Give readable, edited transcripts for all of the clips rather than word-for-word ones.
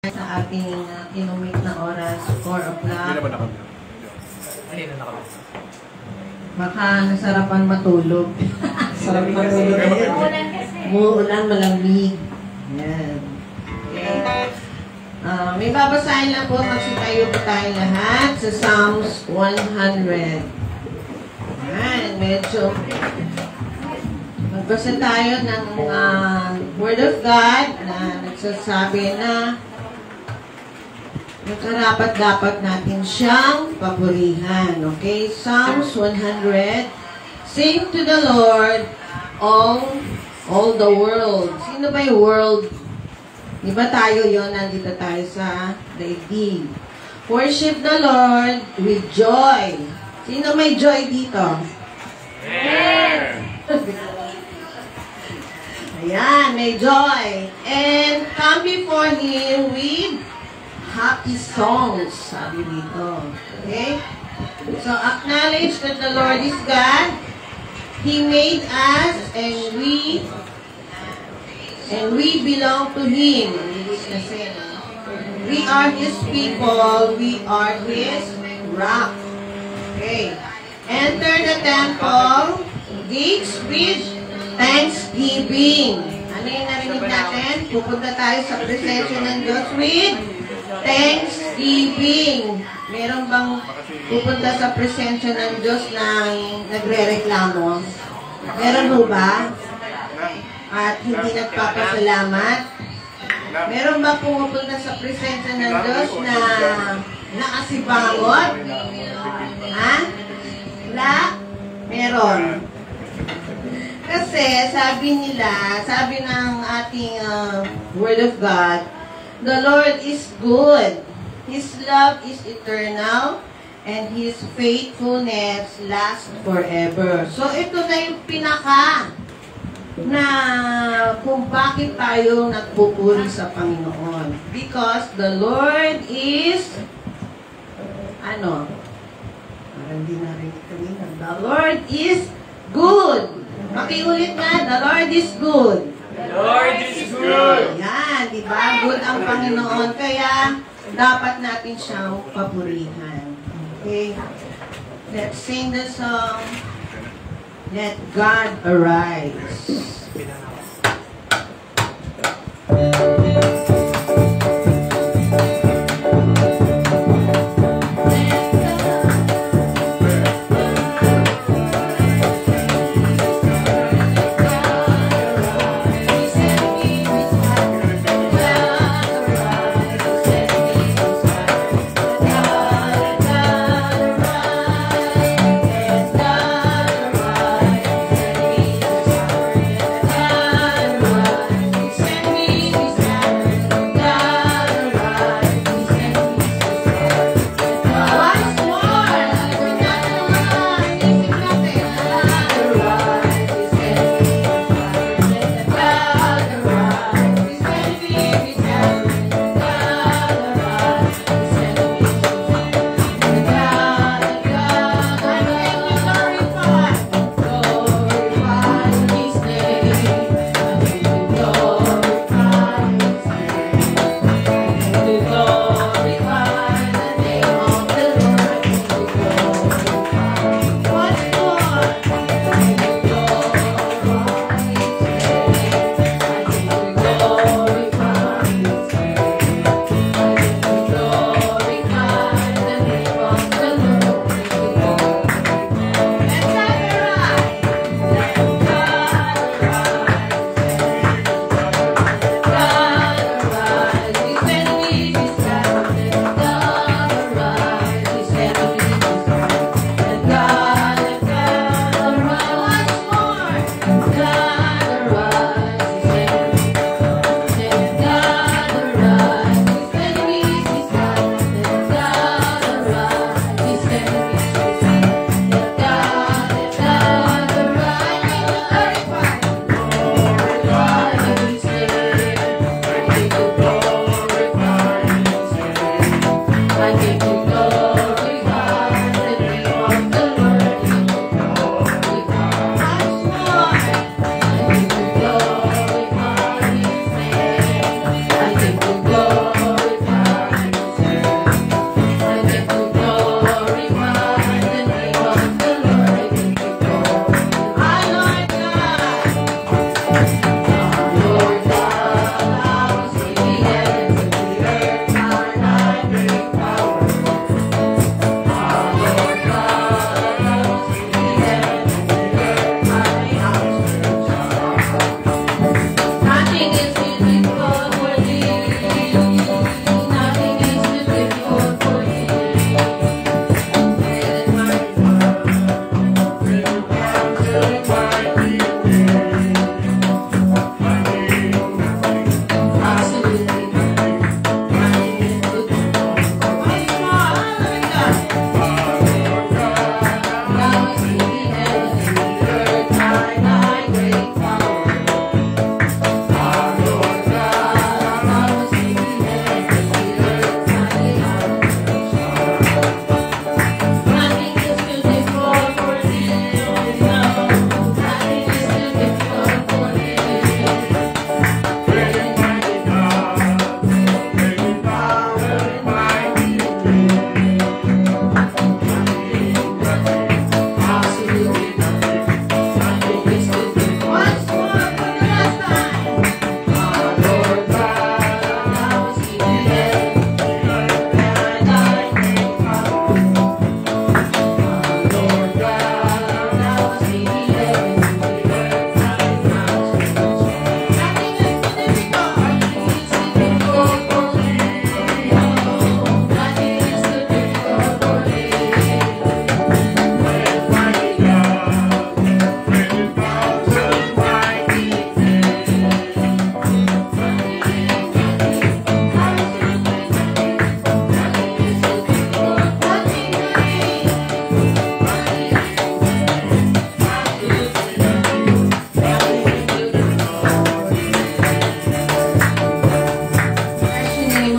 sa ating inumit na oras, 4 o'clock. Hindi naman nakamit. Hindi na nakamit. Baka nasarapan matulog. Sarap matulog. Umuulan kasi. Umuulan, malamig. Yan. Okay. May babasahin lang po, magsitayo po tayo lahat sa Psalms 100. Yan, medyo magbasa tayo ng Word of God na nagsasabi na karapat-dapat natin siyang papurihan. Okay? Psalms 100. Sing to the Lord, all the world. Sino ba yung world? Di ba tayo yon? Nandito tayo sa daigdig. Worship the Lord with joy. Sino may joy dito? Yes! Ayan, may joy. And come before Him with happy songs, sabi dito. Okay? So, acknowledge that the Lord is God. He made us and we belong to Him. We are His people. We are His rock. Okay. Enter the temple, gates with thanksgiving. Ano yung narinig natin? Pupunta tayo sa presensya ng Diyos with thanksgiving. Meron bang pupunta sa presensya ng Diyos na nagre-reklamo? Meron ho ba? At hindi nagpapasalamat? Meron ba pumupunta sa presensya ng Diyos na nakasibangot? Ha? Wala? Meron. Kasi sabi ng ating Word of God, the Lord is good. His love is eternal and His faithfulness lasts forever. So ito na yung pinaka na kung bakit tayo nagpupuri sa Panginoon. Because the Lord is hindi na rin kanina. The Lord is good. Makiulit nga, the Lord is good. The Lord is good. Yan, di ba? Good ang Panginoon. Kaya, dapat natin siyang papurihan. Okay? Let's sing the song, Let God Arise.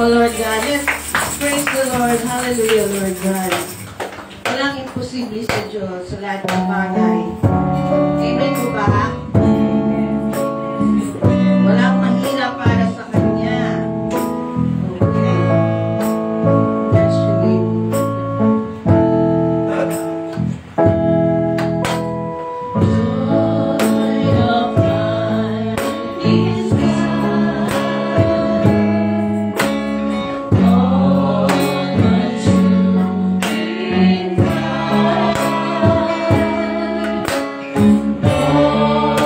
mo, Lord God. Let's praise the Lord. Hallelujah, Lord God. Walang imposible sa Diyos sa lahat ng bagay. Amen po ba? Walang mahirap para sa Kanya. Okay. That's really Oh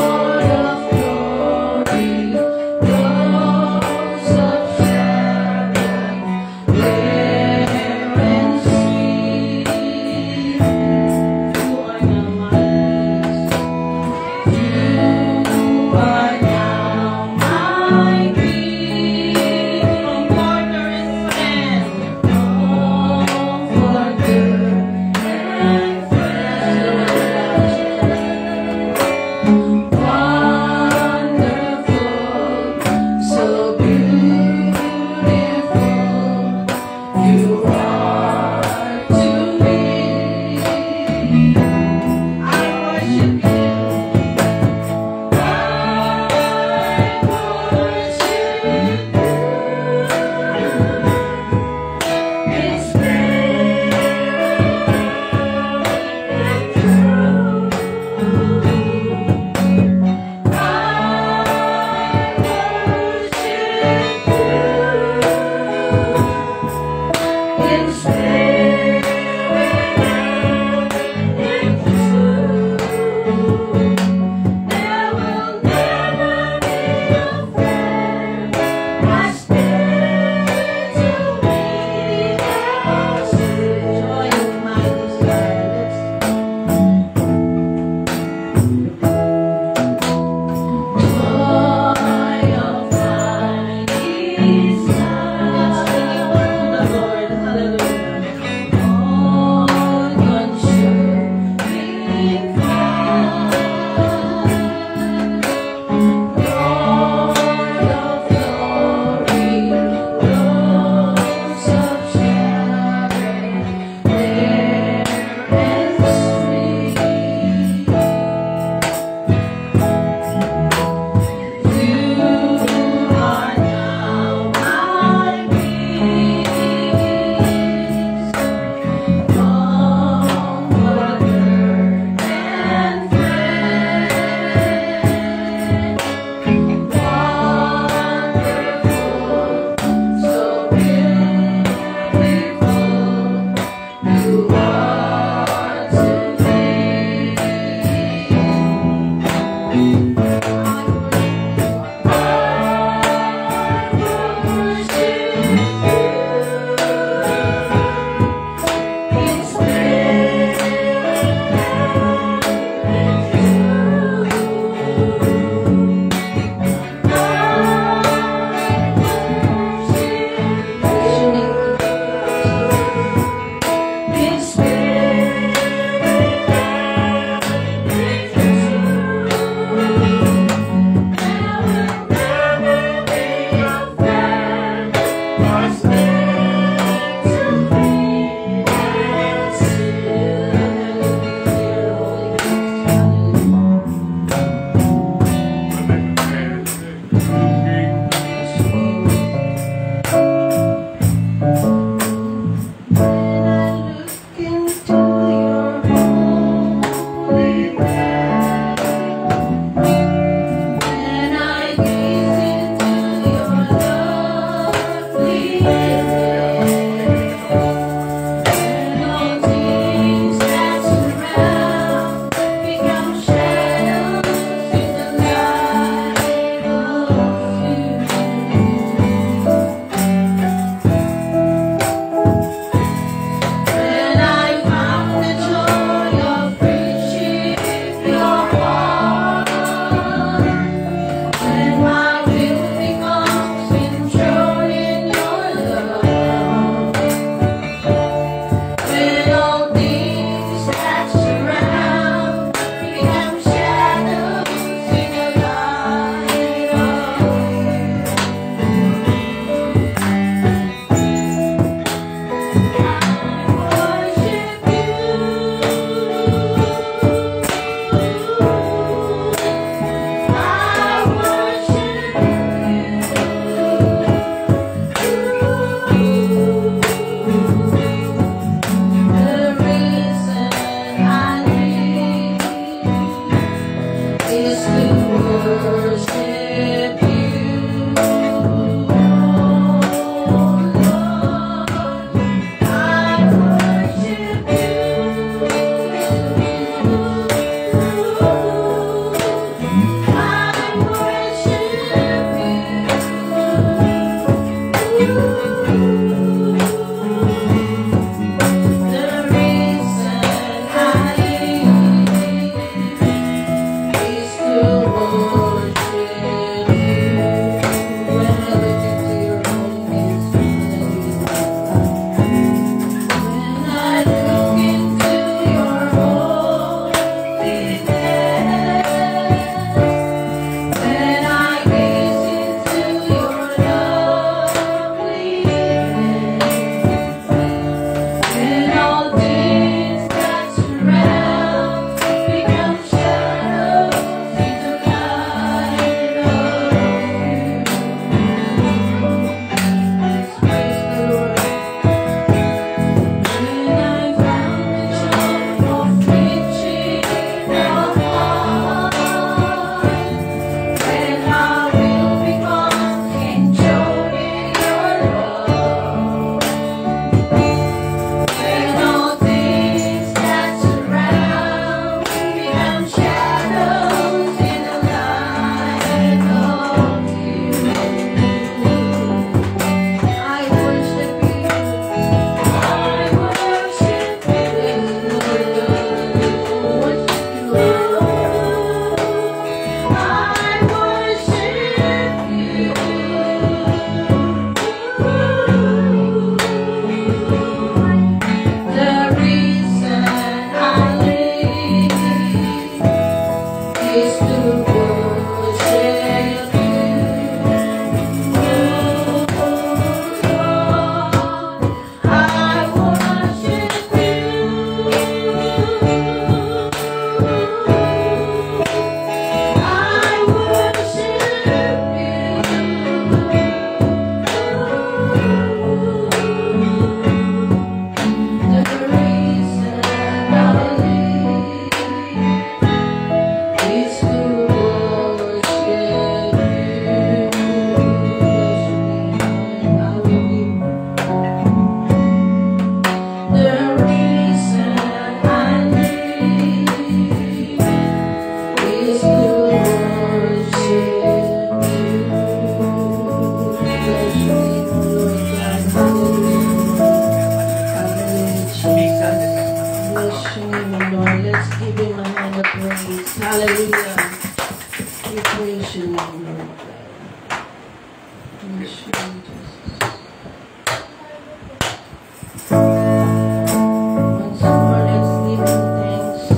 Once more, let's give Him thanks.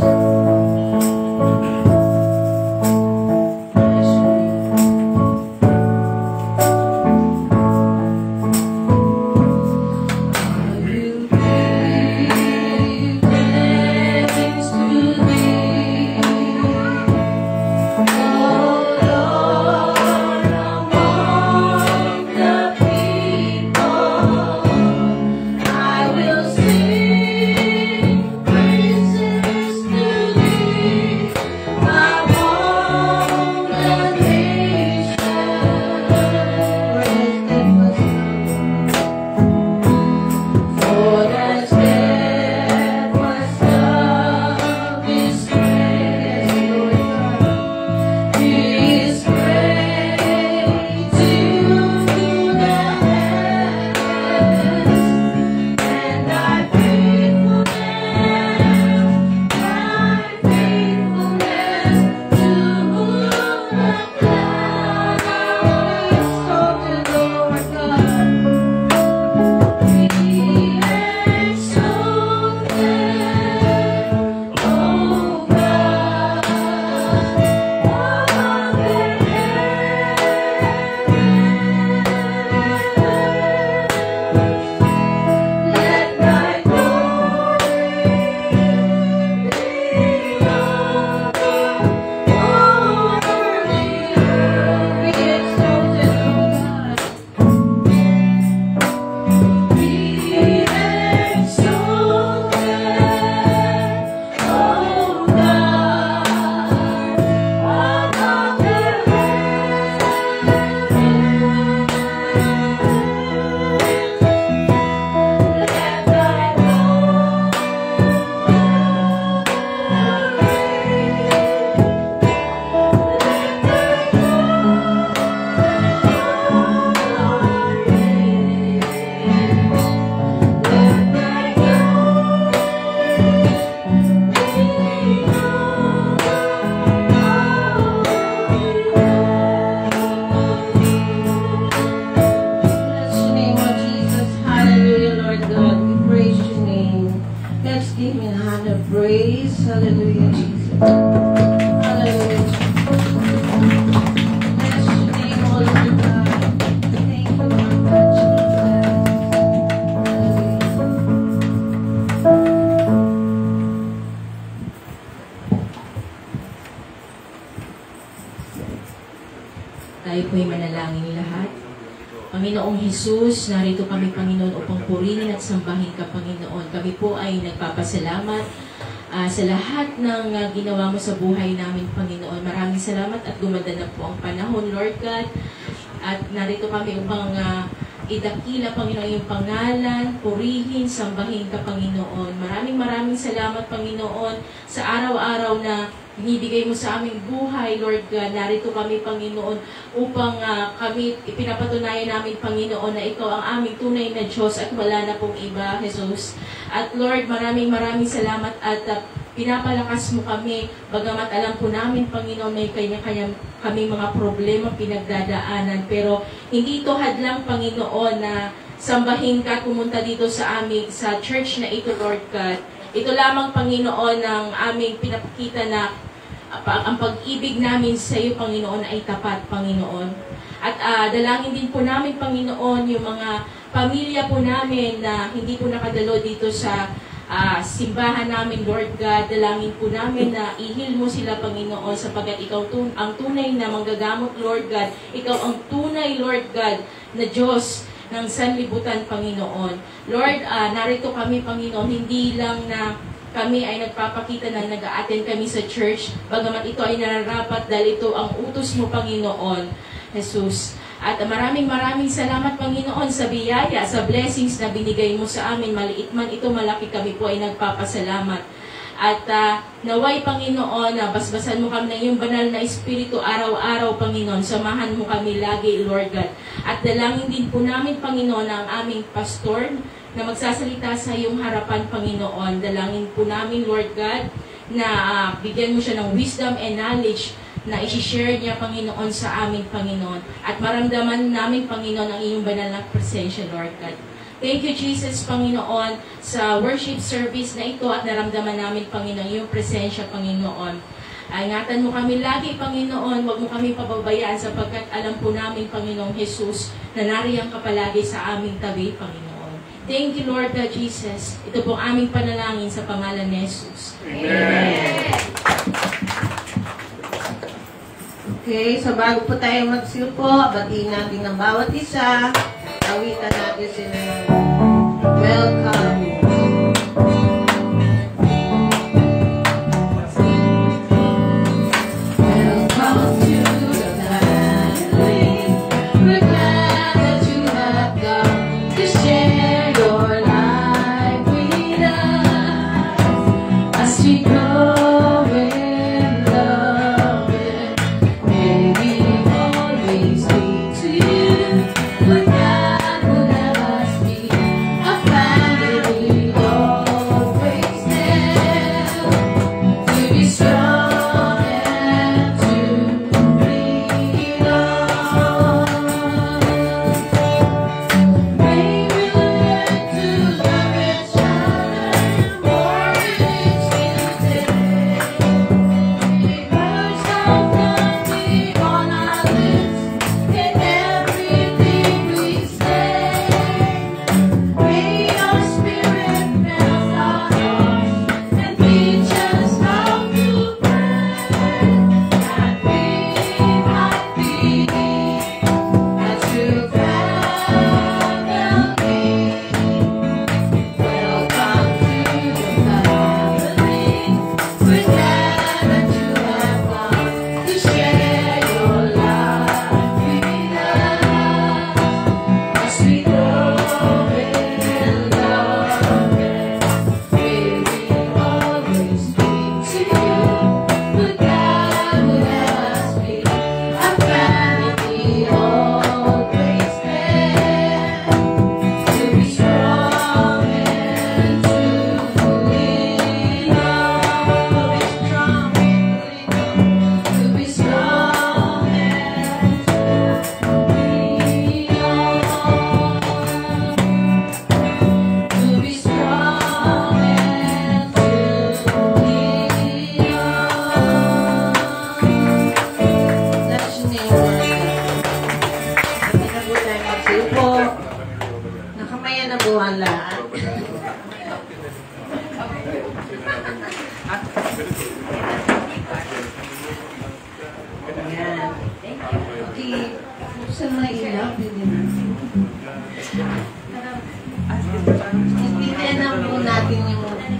Bless your name. I will give thanks to Thee, O Lord, among the people. I will sing praises to Thee among the nations. For the steadfast love is great. His praise to the heavens, and thy faithfulness to the clouds. Exalted Lord God, be exalted, O God, above the heavens. Let thy glory be over all the earth. Be exalted, O God. Be exalted, O God, above the heavens. Let thy Bless the name of Jesus. Hallelujah, Lord God. We praise your name. Let's give him a hand of praise. Hallelujah, Jesus. Hallelujah. Bless your name, O Lord God. Thank you, Lord God, Jesus. Tayo po'y manalangin lahat. Panginoong Hesus, narito kami, Panginoon, upang purihin at sambahin ka, Panginoon. Kami po ay nagpapasalamat sa lahat ng ginawa mo sa buhay namin, Panginoon. Maraming salamat at gumanda na po ang panahon, Lord God. At narito kami upang idakila, Panginoon, yung pangalan, purihin, sambahin ka, Panginoon. Maraming salamat, Panginoon, sa araw-araw na binibigay mo sa aming buhay, Lord God. Narito kami, Panginoon, upang kami ipinapatunayan namin, Panginoon, na ikaw ang aming tunay na Diyos at wala na pong iba, Jesus. At Lord, maraming salamat at pinapalakas mo kami, bagamat alam po namin, Panginoon, may kanya-kanya kami mga problema pinagdadaanan. Pero hindi ito hadlang, Panginoon, na sambahin ka at pumunta dito sa aming, sa church na ito, Lord God. Ito lamang, Panginoon, ang aming pinapakita na ang pag-ibig namin sa iyo, Panginoon, ay tapat, Panginoon. At dalangin din po namin, Panginoon, yung mga pamilya po namin na hindi po nakadalo dito sa simbahan namin, Lord God. Dalangin po namin na ihil mo sila, Panginoon, sapagkat ikaw ang tunay na manggagamot, Lord God. Ikaw ang tunay, Lord God, na Diyos ng sanlibutan, Panginoon. Lord, narito kami, Panginoon, hindi lang na kami ay nagpapakita na nag-a-attend kami sa church, bagamat ito ay nararapat dahil ito ang utos mo, Panginoon, Jesus. At maraming salamat, Panginoon, sa biyaya, sa blessings na binigay mo sa amin. Maliit man ito, malaki, kami po ay nagpapasalamat. At naway, Panginoon, basbasan mo kami ng iyong banal na Espiritu araw-araw, Panginoon. Samahan mo kami lagi, Lord God. At dalangin din po namin, Panginoon, ang aming pastor na magsasalita sa iyong harapan, Panginoon. Dalangin po namin, Lord God, na bigyan mo siya ng wisdom and knowledge na isi-share niya, Panginoon, sa amin, Panginoon. At maramdaman namin, Panginoon, ang iyong banal na presensya, Lord God. Thank you, Jesus, Panginoon, sa worship service na ito at naramdaman namin, Panginoon, iyong presensya, Panginoon. Ingatan mo kami lagi, Panginoon. Huwag mo kami pababayaan sapagkat alam po namin, Panginoong Jesus, na nariyan ka palagi sa aming tabi, Panginoon. Thank you, Lord God Jesus. Ito po ang aming panalangin sa pangalan ni Jesus. Amen. Okay, so bago po tayo magsilpo, batiin natin ang bawat isa. Awitan natin sila ng welcome.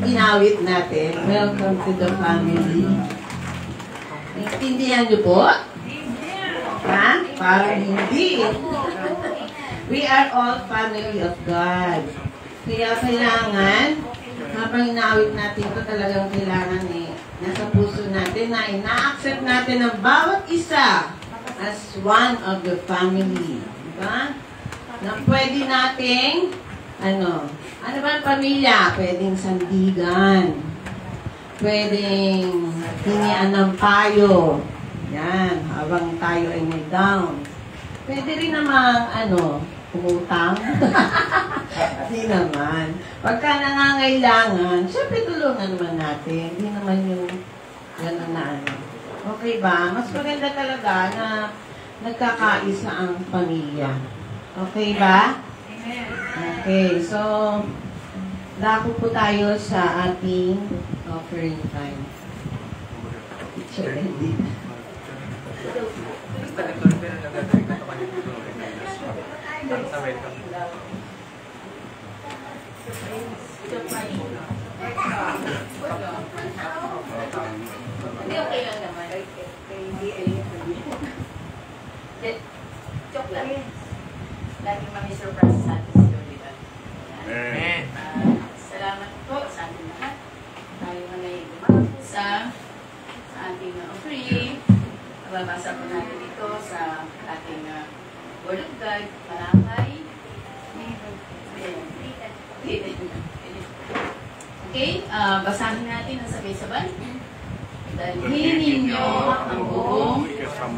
Inawit natin. Welcome to the family. Naintindihan niyo po? Ha? Parang hindi. We are all family of God. Kaya kailangan, habang inawit natin ito, talagang kailangan nasa puso natin na ina-accept natin ang bawat isa as one of the family. Diba? Na pwede nating ano ba ang pamilya? Pwedeng sandigan. Pwedeng hingian ng payo. Yan, habang tayo ay may down. Pwede rin namang, umutang. Hindi naman. Pagka nangangailangan, syempre tulungan naman natin. Hindi naman yung gano'n na Okay ba? Mas maganda talaga na nagkakaisa ang pamilya. Okay ba? Okay, so dako po tayo sa ating offering time. Picture ready. Hindi, okay lang naman. Joke lang. Laging may surprise sa atin si Lord, diba? Amen. Salamat po sa ating lahat. Tayo na lumabas sa ating offering. Mababasa po natin ito sa ating Word of God, Malakay. Okay, basahin natin ang sabay-sabay. Dalhin ninyo ang buong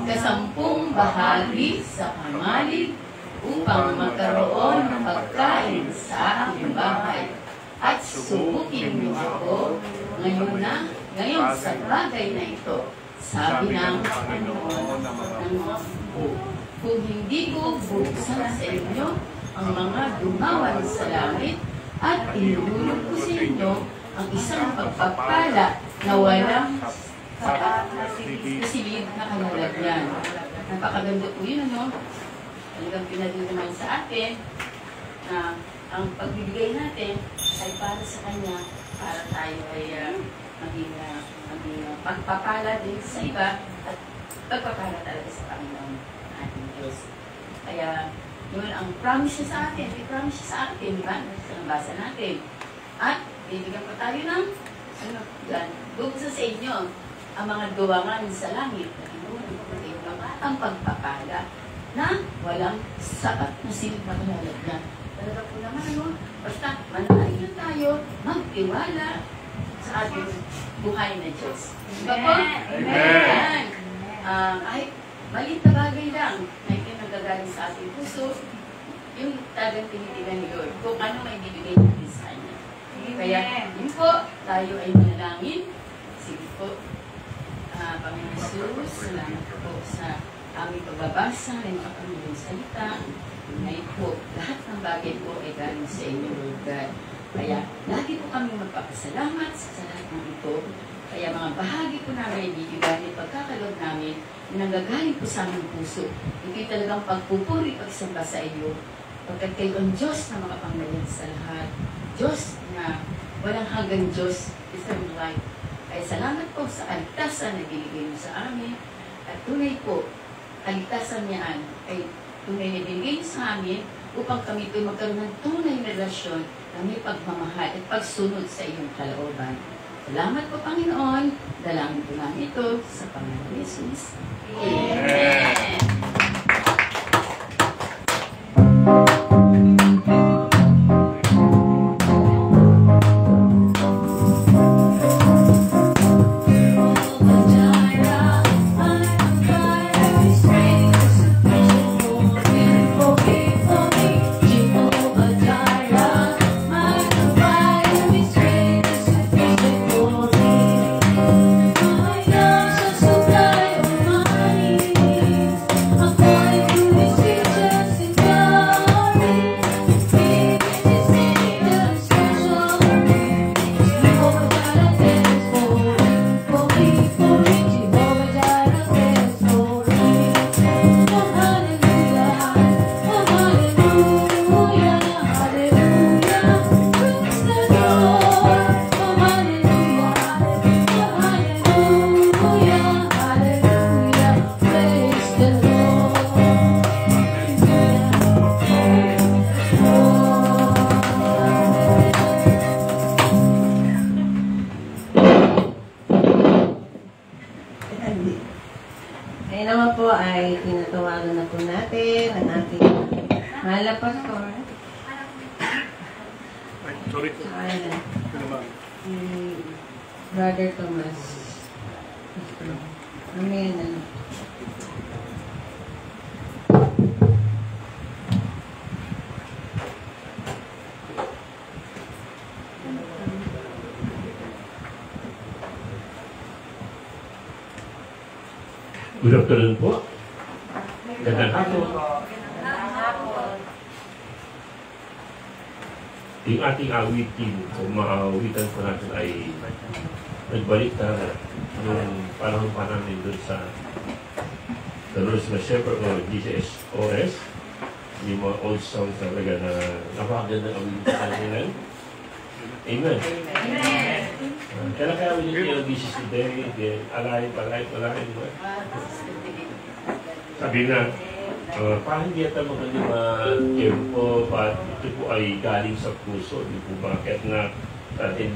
kasampung bahagi sa pamalig upang magkaroon ng pagkain sa aking bahay. At subukin niyo ako ngayon sa bagay na ito, sabi ng Panginoon ng mga kung hindi ko buksan sa inyo ang mga dumawan sa langit at inuulog ko sa inyo ang isang pagpapala na walang kasilid na kalalagyan. Napakaganda po yun, ano? Talagang pinatutunan sa atin na ang pagbibigay natin ay para sa Kanya, para tayo ay maging pagpapala din sa iba at pagpapala talaga sa Panginoon ating Diyos. Kaya, yun ang promise niya sa atin. May promise siya sa atin, di ba? Sa nabasa natin. At, bibigyan pa tayo ng, buksan sa inyo ang mga duwangan sa langit. Ang pagpapala na walang sapat na silid na kalalagyan. Talaga po naman, ano? Basta, mananalig tayo, magtiwala sa ating buhay na Diyos. Diba po? Amen! Ay, maliit na bagay lang na itinagagaling sa ating puso, yung talagang tinitigan ni Lord, kung ano may bibigay natin sa Kanya. Kaya, yun po, tayo ay manalangin. Sige po, Panginoon Jesus, salamat po sa aming pagbabasa ng mga Panginoon salita. Ngayon po, lahat ng bagay po ay galing sa inyo, Lord God. Kaya, lagi po kami magpapasalamat sa lahat ng ito. Kaya mga bahagi po namin, ibigay pagkakalog namin, na nanggagaling po sa aming puso. Ito'y talagang pagpupuri, pagsamba sa iyo. Pagkat kayo ang Diyos na makapangyarihan sa lahat. Diyos na walang hanggang Diyos, eternal life. Kaya salamat po sa kaligtasan na binigay mo sa amin. At tunay po, kaligtasan niyan ay tunay na binigay niyo sa amin upang kami po magkaroon ng tunay na relasyon na may pagmamahal at pagsunod sa iyong kalooban. Salamat po, Panginoon. Dalangin po namin ito sa Panginoon Jesus. Amen. Ngayon naman po ay tinatawagan na po natin ang ating mahal na pastor. Sorry. Brother Thomas. Amen. Good afternoon po. Gandang hapon. Yung ating awitin, kung maawitan po natin ay nagbalik na nung panahon pa namin doon sa The Lord's My Shepherd o GCSOS. Yung mga old songs talaga na napakagandang awitin sa kanila. Amen. Amen. Kailan kaya we need to this today, alive, diba? Sabi na, parang hindi ata tempo, but ito po ay galing sa puso, di po ba? Kahit na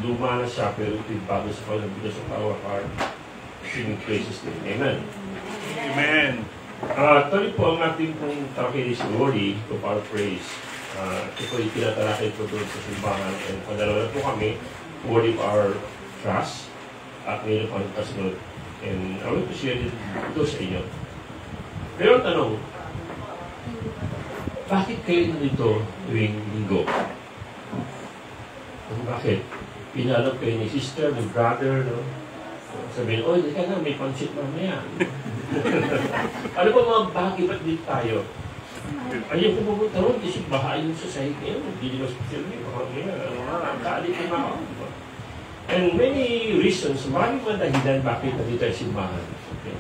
luma na siya, pero ito yung bago sa Panginoon because of our heart, singing praises to Him. Amen. Amen. Tuloy po ang ating pong Takis Glory to our praise. Ito po yung tinatalakay po doon sa simbahan. And padalawa na po kami, Word of Our Trust. At ngayon po ang kasunod, And I want to share ito sa inyo. Pero ang tanong, bakit kayo nandito tuwing linggo? Bakit? Pinalap kayo ni sister, ni brother, no? Sabihin, oh, hindi ka na, may pansit mamaya. Ano ba mga bagay, ba't dito tayo? Ayaw ko pumunta ron kasi baka yung society, hindi nila special nyo, kaalit yung mga ako. And many reasons, maraming mga dahilan bakit nandito ay simbahan. Okay.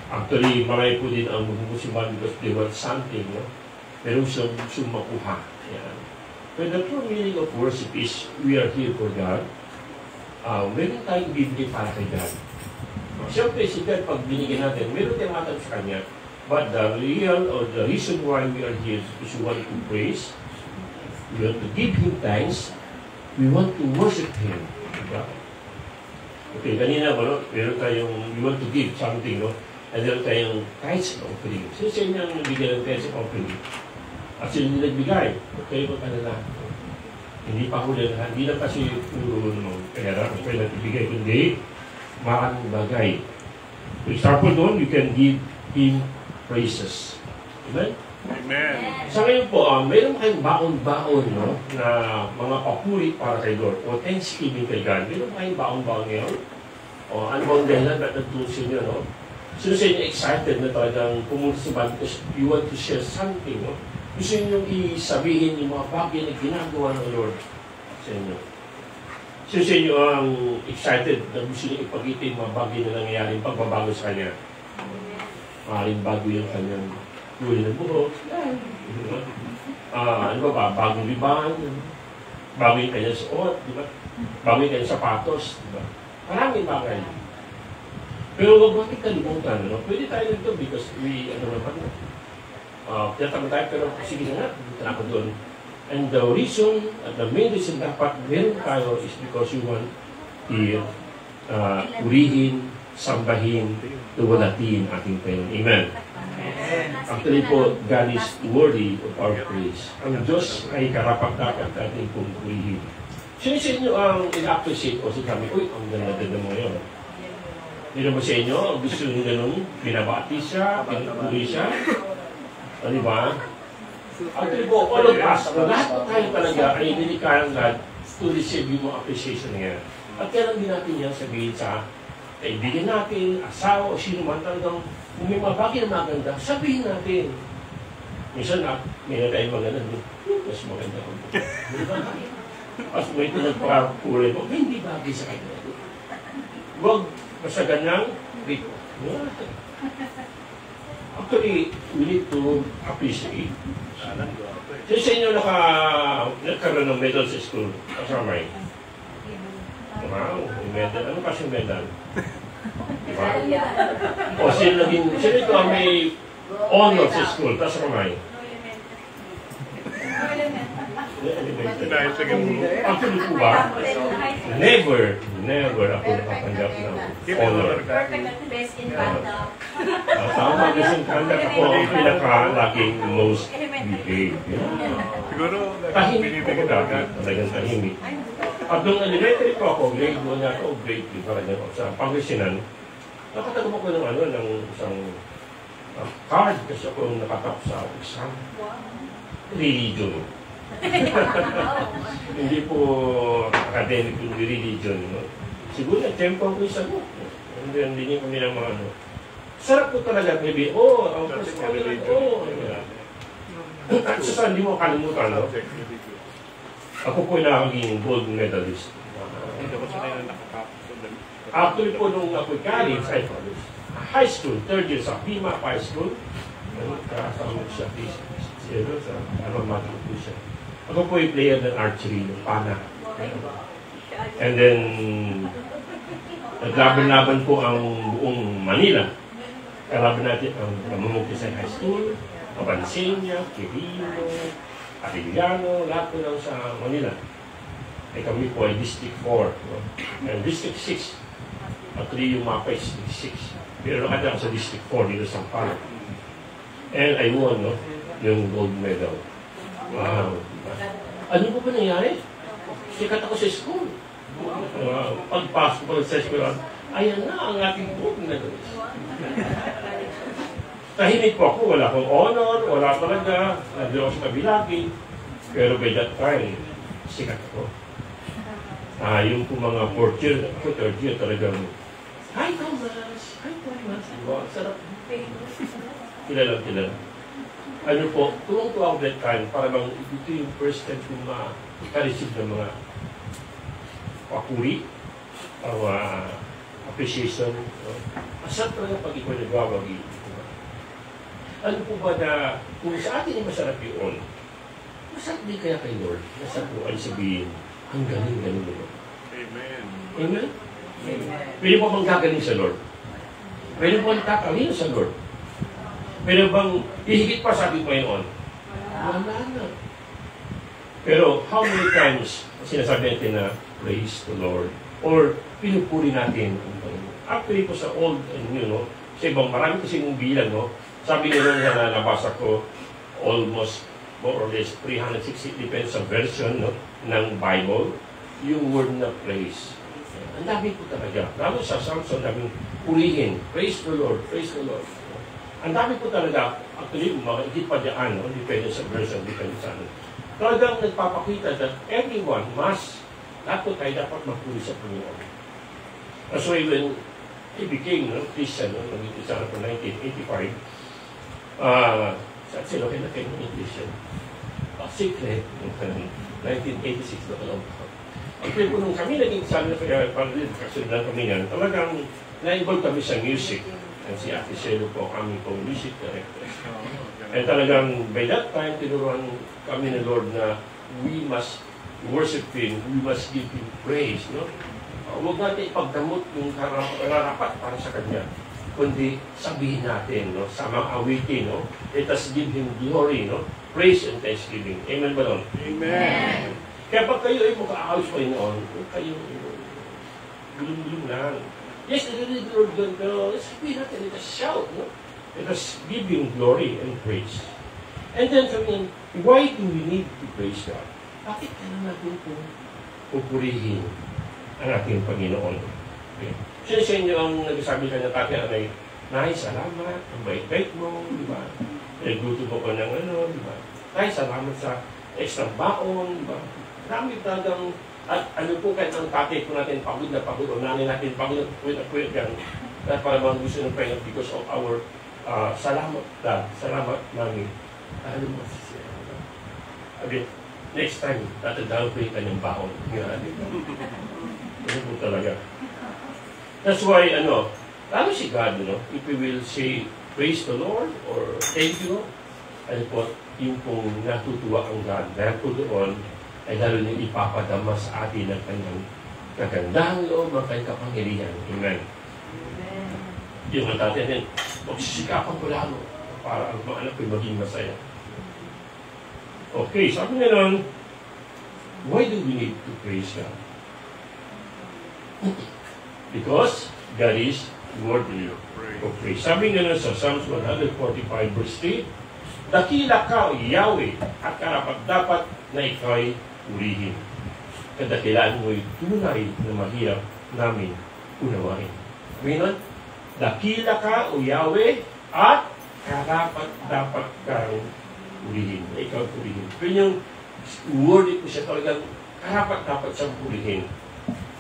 Actually, marami po din ang magmusimbahan because they want something, no? Pero sumakuha. Yeah. But the true meaning of worship is we are here for God. Meron tayong bibili para kay God. Siyempre, si God, pag binigyan natin, meron tayong matang sa Kanya. But the real or the reason why we are here is we want to praise, we want to give Him thanks, we want to worship Him. Diba? Okay, kanina ba, no? Meron tayong, we want to give something, no? And meron tayong tithes na offering. Sino sa inyo ang nabigyan ng tithes na offering? At sino nila nagbigay? Okay, ba ka na? Hindi pa huli na, hindi lang kasi puro naman pera, pwede natin ibigay, kundi maraming bagay. For example doon, you can give Him praises. Amen? Amen. Sa ngayon po, mayroon kayong baon-baon, no? Na mga papuri para kay Lord o thanksgiving kay God. Mayroon kayong baon-baon ngayon? O ano bang dahilan ba't nagtulsin nyo, no? Sino sa inyo excited na talagang pumunta sa band because you want to share something, no? Gusto nyo isabihin yung mga bagay na ginagawa ng Lord sa inyo. Sino sa inyo ang excited na gusto nyo ipagkita yung mga bagay na nangyayaring pagbabago sa Kanya? Maaaring bago yung Kanyang huli ng buhok. Ano ba? Bagong liban. Bago yung Kanyang suot. Diba? Bago yung Kanyang sapatos. Diba? Maraming bagay. Pero huwag natin kalimutan. No? Pwede tayo nito because we, tinatama tayo, pero sige na nga, dito na ako doon. And the reason, the main reason dapat meron tayo is because you want urihin, sambahin, tuwalatin ating Panginoon. Amen. Actually po, God is worthy of our praise. Ang Diyos ay karapat-dapat ating pumurihin. Sino sa inyo ang in-appreciate o sabi, uy, ang ganda-ganda mo ngayon. Hindi ba sa inyo, gusto nyo ganun, binabati siya, pinupuri siya. Ano ba? Actually po, all of us, lahat po tayo talaga ay nilikahan God to receive yung appreciation niya. At kaya lang din natin yan sabihin sa kaibigan natin, asawa, o sino man talagang kung may mga bagay na maganda, sabihin natin. Minsan may na tayong maganda, mas maganda ko. As may pinagpapuri mo, hindi bagay sa kanya. Huwag basta ganyang rito. Actually, we need to appreciate. Sino sa inyo nagkaroon ng medal sa school? Kasama yun? Wow, medal. Ano kasi medal? Diba? O sino ito ang may honor sa school? Tapos kamay. Actually po ba? Never ako nakatanggap ng honor. Tama kasi kandak ako ang pinaka-laging most behaved. Tahimik ko dati. Talagang tahimik. At nung elementary ko ako, grade 1 na ako, grade 2 para dyan sa Pangasinan, nakatagam ako ng isang card kasi ako nakatap sa exam. Religion. Hindi po academic yung religion. No? Siguro na-tempo ko isa mo. Hindi niyo kami ng mga ano. Sarap ko talaga, maybe, ang first religion. At sa hindi mo kalimutan, no? Ako po nakaging gold medalist. Actually po nung ako'y college, high school, third year sa Pima High School, kasama siya, sa alma po siya. Ako po yung player ng archery, ng pana. And then, naglaban-laban po ang buong Manila. Kalaban natin ang Mamukisay High School, Abansenia, Quirino, Arellano, lahat po lang sa Manila. Eh kami po ay District 4. No? And District 6. Actually yung mapa is District 6. Pero nakita ako sa District 4 dito sa Sampalo. And I won, no? Yung gold medal. Wow. Ano po ba nangyari? Sikat ako sa school. Pagpasok ko sa school, Ayan na ang ating book na doon. Tahimik po ako, wala akong honor, wala talaga, nandiyo ako sa kabilagi. Pero by that time, sikat ako. Yung po mga fourth year talagang, Hi Thomas! Hi Thomas! Diba? Sarap. Kilala. Ano po, tuwang-tuwa ako that time, para bang ito yung first time kong makareceive ng mga papuri, appreciation. Masarap talaga pag ikaw nagwawagi. Ano po ba na, kung sa atin ay masarap yun, masarap din kaya kay Lord, masarap po ay sabihin, ang galing mo. Amen. Amen? Pwede po bang gagaling sa Lord? Pwede po bang tatalino sa Lord? Pwede bang ihigit pa sa ating Panginoon? Wala na. Pero how many times sinasabi natin na praise the Lord? Or pinupuri natin ang Panginoon? Actually po sa Old and New, no? Sa ibang marami kasi yung bilang, no? Sabi nila na nabasa ko, almost more or less 360, depends sa version, no, ng Bible, yung word na praise. Ang dami po talaga. Lalo sa Psalms, ang daming purihin. Praise the Lord, praise the Lord. Ang dami po talaga, actually, makikita pa dyan, no? Depende sa version, depende sa ano. Talagang nagpapakita that everyone must, lahat po tayo dapat magpuri sa Panginoon. So when he became Christian, naging isa na po 1985, sa sila kayo na kayo ng Christian. Secret, 1986 na alam ko. Actually, kung kami naging sabi na kaya kasundan kami yan, talagang na-involve kami sa music. And si Ate Shelo po, kami po music director. And talagang by that time, tinuruan kami ng Lord na we must worship Him, we must give Him praise. No? Huwag natin ipagdamot yung kararapat para sa Kanya, kundi sabihin natin, no, sa mga awitin, no, let us give Him glory, no, praise and thanksgiving. Amen ba nun? Amen. Kaya pag kayo ay makaayos pa noon, huwag kayong gulong-gulong lang. Yes, really Lord God, pero let's sabihin natin, let us shout, no? Let us give Him glory and praise. And then sabihin, why do we need to praise God? Bakit kailangan natin po pupurihin ang ating Panginoon? Okay. Sino sa inyo ang nagsasabi ka ng tatay ay, Nay, salamat, ang bait-bait mo, di ba? Nagluto mo ko ng ano, di ba? Nay, salamat sa extra baon, di ba? Marami talagang, at ano po kahit ang tatay po natin pagod na pagod, o nanay natin pagod na pagod yan, at para bang gusto ng Panginoon because of our salamat, Dad, salamat namin. Ano mo siya? Sabi, next time, tatandaan ko yung kanyang baon. Ano po talaga. That's why, lalo si God, if we will say, praise the Lord, or thank you, ano po, yung pong natutuwa ang God. Dahil po doon, ay lalo niyang ipapadama sa atin ang kanyang kagandang loob, ang kanyang kapangyarihan. Amen. Yung mga tatay natin, magsisikapan ko lalo para ang mga anak ko'y maging masaya. Okay, sabi nga nun, why do we need to praise God? Because God is worthy of praise. Sabi nga nun sa Psalms 145 verse 3, dakila ka, Yahweh, at karapat-dapat na ikaw'y purihin. Kadakilaan mo'y tunay na mahirap namin unawain. Meaning, dakila ka, O Yahweh, at karapat-dapat kang purihin. Na ikaw purihin. Pero yung word ko siya talagang karapat-dapat siyang purihin.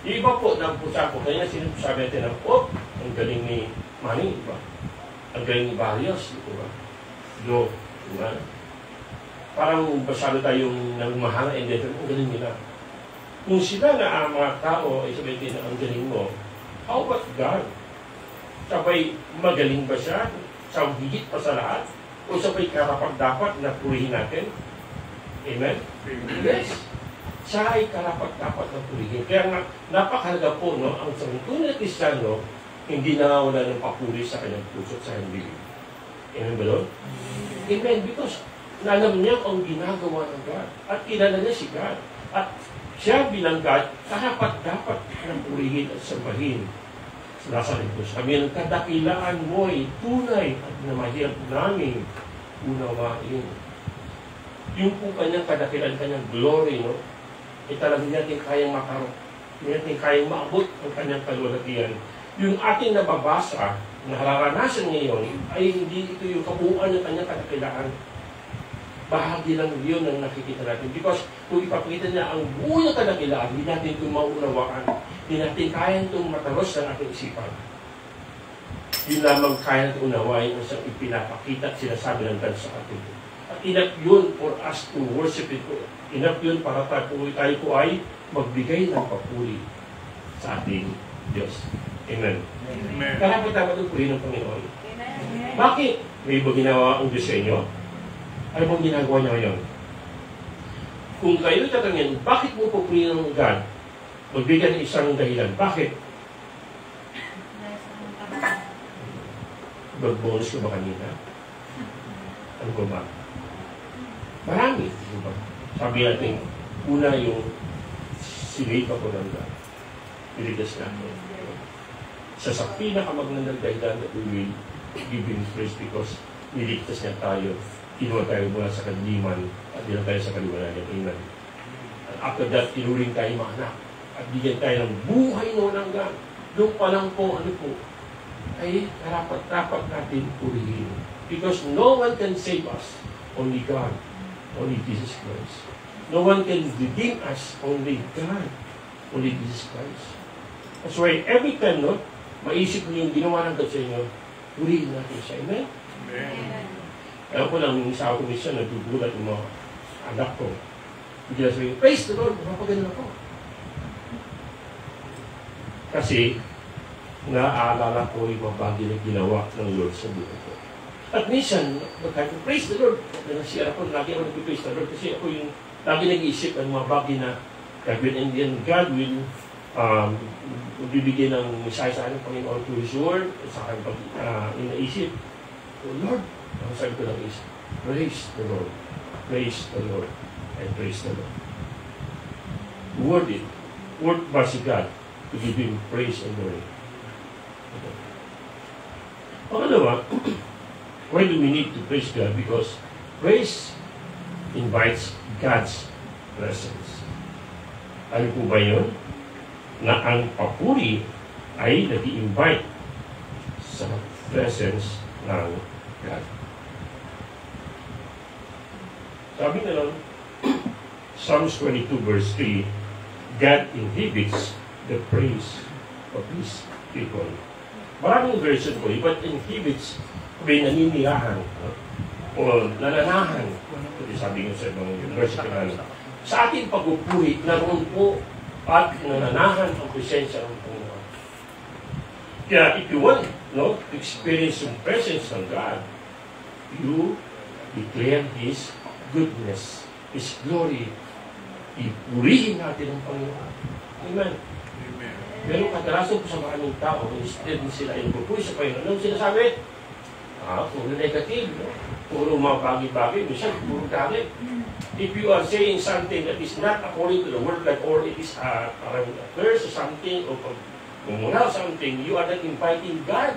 Yung iba po, nagpusa ko, kaya sinasabi natin na, ang galing ni Manny, diba? Ang galing ni Barrios, diba? Diba? Parang masyado tayong nagmahal and then, ang galing nila. Kung sila na ang mga tao ay sabihin na ang galing mo, how about God? Sabay magaling ba siya? Sa higit pa sa lahat? O sabay karapat-dapat na purihin natin? Amen? Yes. Siya ay karapat-dapat na purihin. Kaya nga, napakalaga po, ang tunay na Kristiyano, hindi nawawala ng papuri sa kanyang puso at sa kanyang bibig. Amen ba doon? Amen. Because alam niya ang ginagawa ng God. At kilala niya si God. At siya bilang God, karapat-dapat na purihin at sambahin. Nasa rin po sabi ng kadakilaan mo'y tunay at na mahirap namin unawain. Yung po kanyang kadakilaan, kanyang glory, talagang natin kayang makarap. Hindi natin kayang maabot ang kanyang kalwalatian. yung ating nababasa, na nararanasan ngayon, ay hindi ito yung kabuuan ng kanyang kadakilaan. Bahagi lang yun ang nakikita natin. Because kung ipakita niya ang buo ng kadakilaan, hindi natin ito maunawaan. Hindi natin kaya itong mataros ng ating isipan. Yun lamang kaya natin unawain ang siyang ipinapakita at sinasabi ng God sa atin. At enough yun for us to worship it. Enough yun para tayo po ay magbigay ng papuri sa ating Diyos. Amen. Amen. Karapat dapat ang puri ng Panginoon. Amen. Bakit? May iba ginawa ang Diyos sa inyo? Ano bang ginagawa niya ngayon? Kung kayo tatanungin, bakit mo papuri ng God? Magbigay ng isang dahilan. Bakit? Mag-bonus ko ba kanina? Ano ko ba? Marami. Diba? Sabi natin, una yung sinave ako ng God. Piligas natin. Sa pinakamagandang dahilan na we will give Him praise because niligtas niya tayo. Kinuha tayo mula sa kadiliman at dilang tayo sa kaliwanagan. Amen. At after that, tinuring tayo mga anak. At bigyan tayo ng buhay noon ng God. Doon pa lang po, ay dapat natin purihin. Because no one can save us. Only God. Only Jesus Christ. No one can redeem us. Only God. Only Jesus Christ. That's why every time, maisip niyo yung ginawa ng God sa inyo, purihin natin siya. Amen? Amen. Alam ko lang, yung isa ako minsan, nagdugulat yung mga anak ko. Bigla sabihin, praise the Lord, mapagalan ako. Kasi, naaalala ko yung mga bagay na ginawa ng Lord sa buhay ko. At minsan, kahit praise the Lord, nag-share ako, lagi ako nag-praise the Lord, kasi ako yung lagi nag-iisip ng mga bagay na gagawin, and then God will bibigyan ng mensahe sa akin, Panginoon, to His Word, at sa akin pag inaisip, oh Lord, ang sabi ko lang is, praise the Lord, and praise the Lord. Word it. Word ba si God to give Him praise and glory? Pangalawa, why do we need to praise God? Because praise invites God's presence. Ano po ba yun? Na ang papuri ay nag-i-invite sa presence ng God. Sabi na lang, Psalms 22 verse 3, God inhibits the praise of His people. Maraming version po, but inhibits, may naniniyahan o nananahan. Sabi nga sa ibang version na sa ating pagpupuri, naroon po at nananahan ang presensya ng Panginoon. Kaya if you want to experience yung presence ng God, you declare His goodness, His glory. Ipurihin natin ang Panginoon. Amen. Amen. Pero kadalasan po sa maraming tao, instead sila ay nagpupuri sa Panginoon. Anong sinasabi? Puro negative, puro mga bagay-bagay, minsan puro galit. If you are saying something that is not according to the word of God, or it is a curse or something, or mumura or something, you are not inviting God,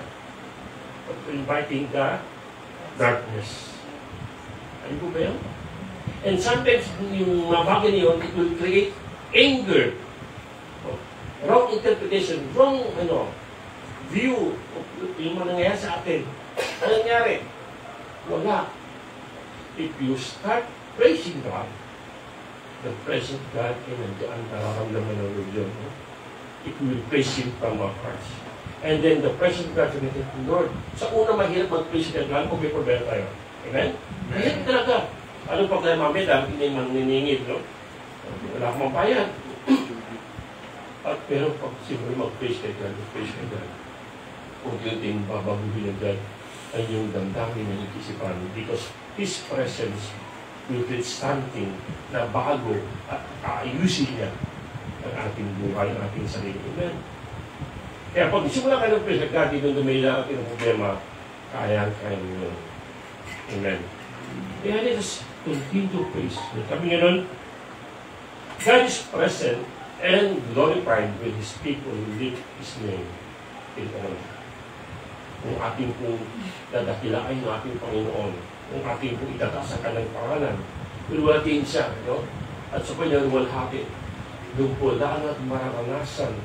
but inviting the darkness. Ano po ba yan? And sometimes, yung mga bagay niyon, it will create anger. Wrong interpretation, wrong view of yung mga nangyayari sa atin. Ano nangyari? Wala. If you start praising God, the presence of God ay nandiyan, nararamdaman ng religion. It will praise Him from our hearts. And then the presence of God will say, Lord, sa una mahirap mag-praise God, lalo kung may problema tayo. Amen? Mahirap talaga. Anong problema namin? Dahil hindi maniningid, wala akong mabayad. At pero pag siguro mag-praise kay God, kung yung babaguhin ng God, ay yung damdamin ng ikisipan, because His presence will create something na bago at aayusin niya ang ating buhay, ang ating sarili. Amen? Kaya pag simula kayo ng praise God, dito dumila natin ang problema, kaya nyo. Amen? Kaya let us continue to praise. Kami ngayon, God is present and glorified when His people lift His name in honor. Kung ating pong dadakilain ng ating Panginoon, kung ating pong itataas ang kanyang pangalan, ulwatin siya, at sa kanyang luwalhati, doon po daan at mararanasan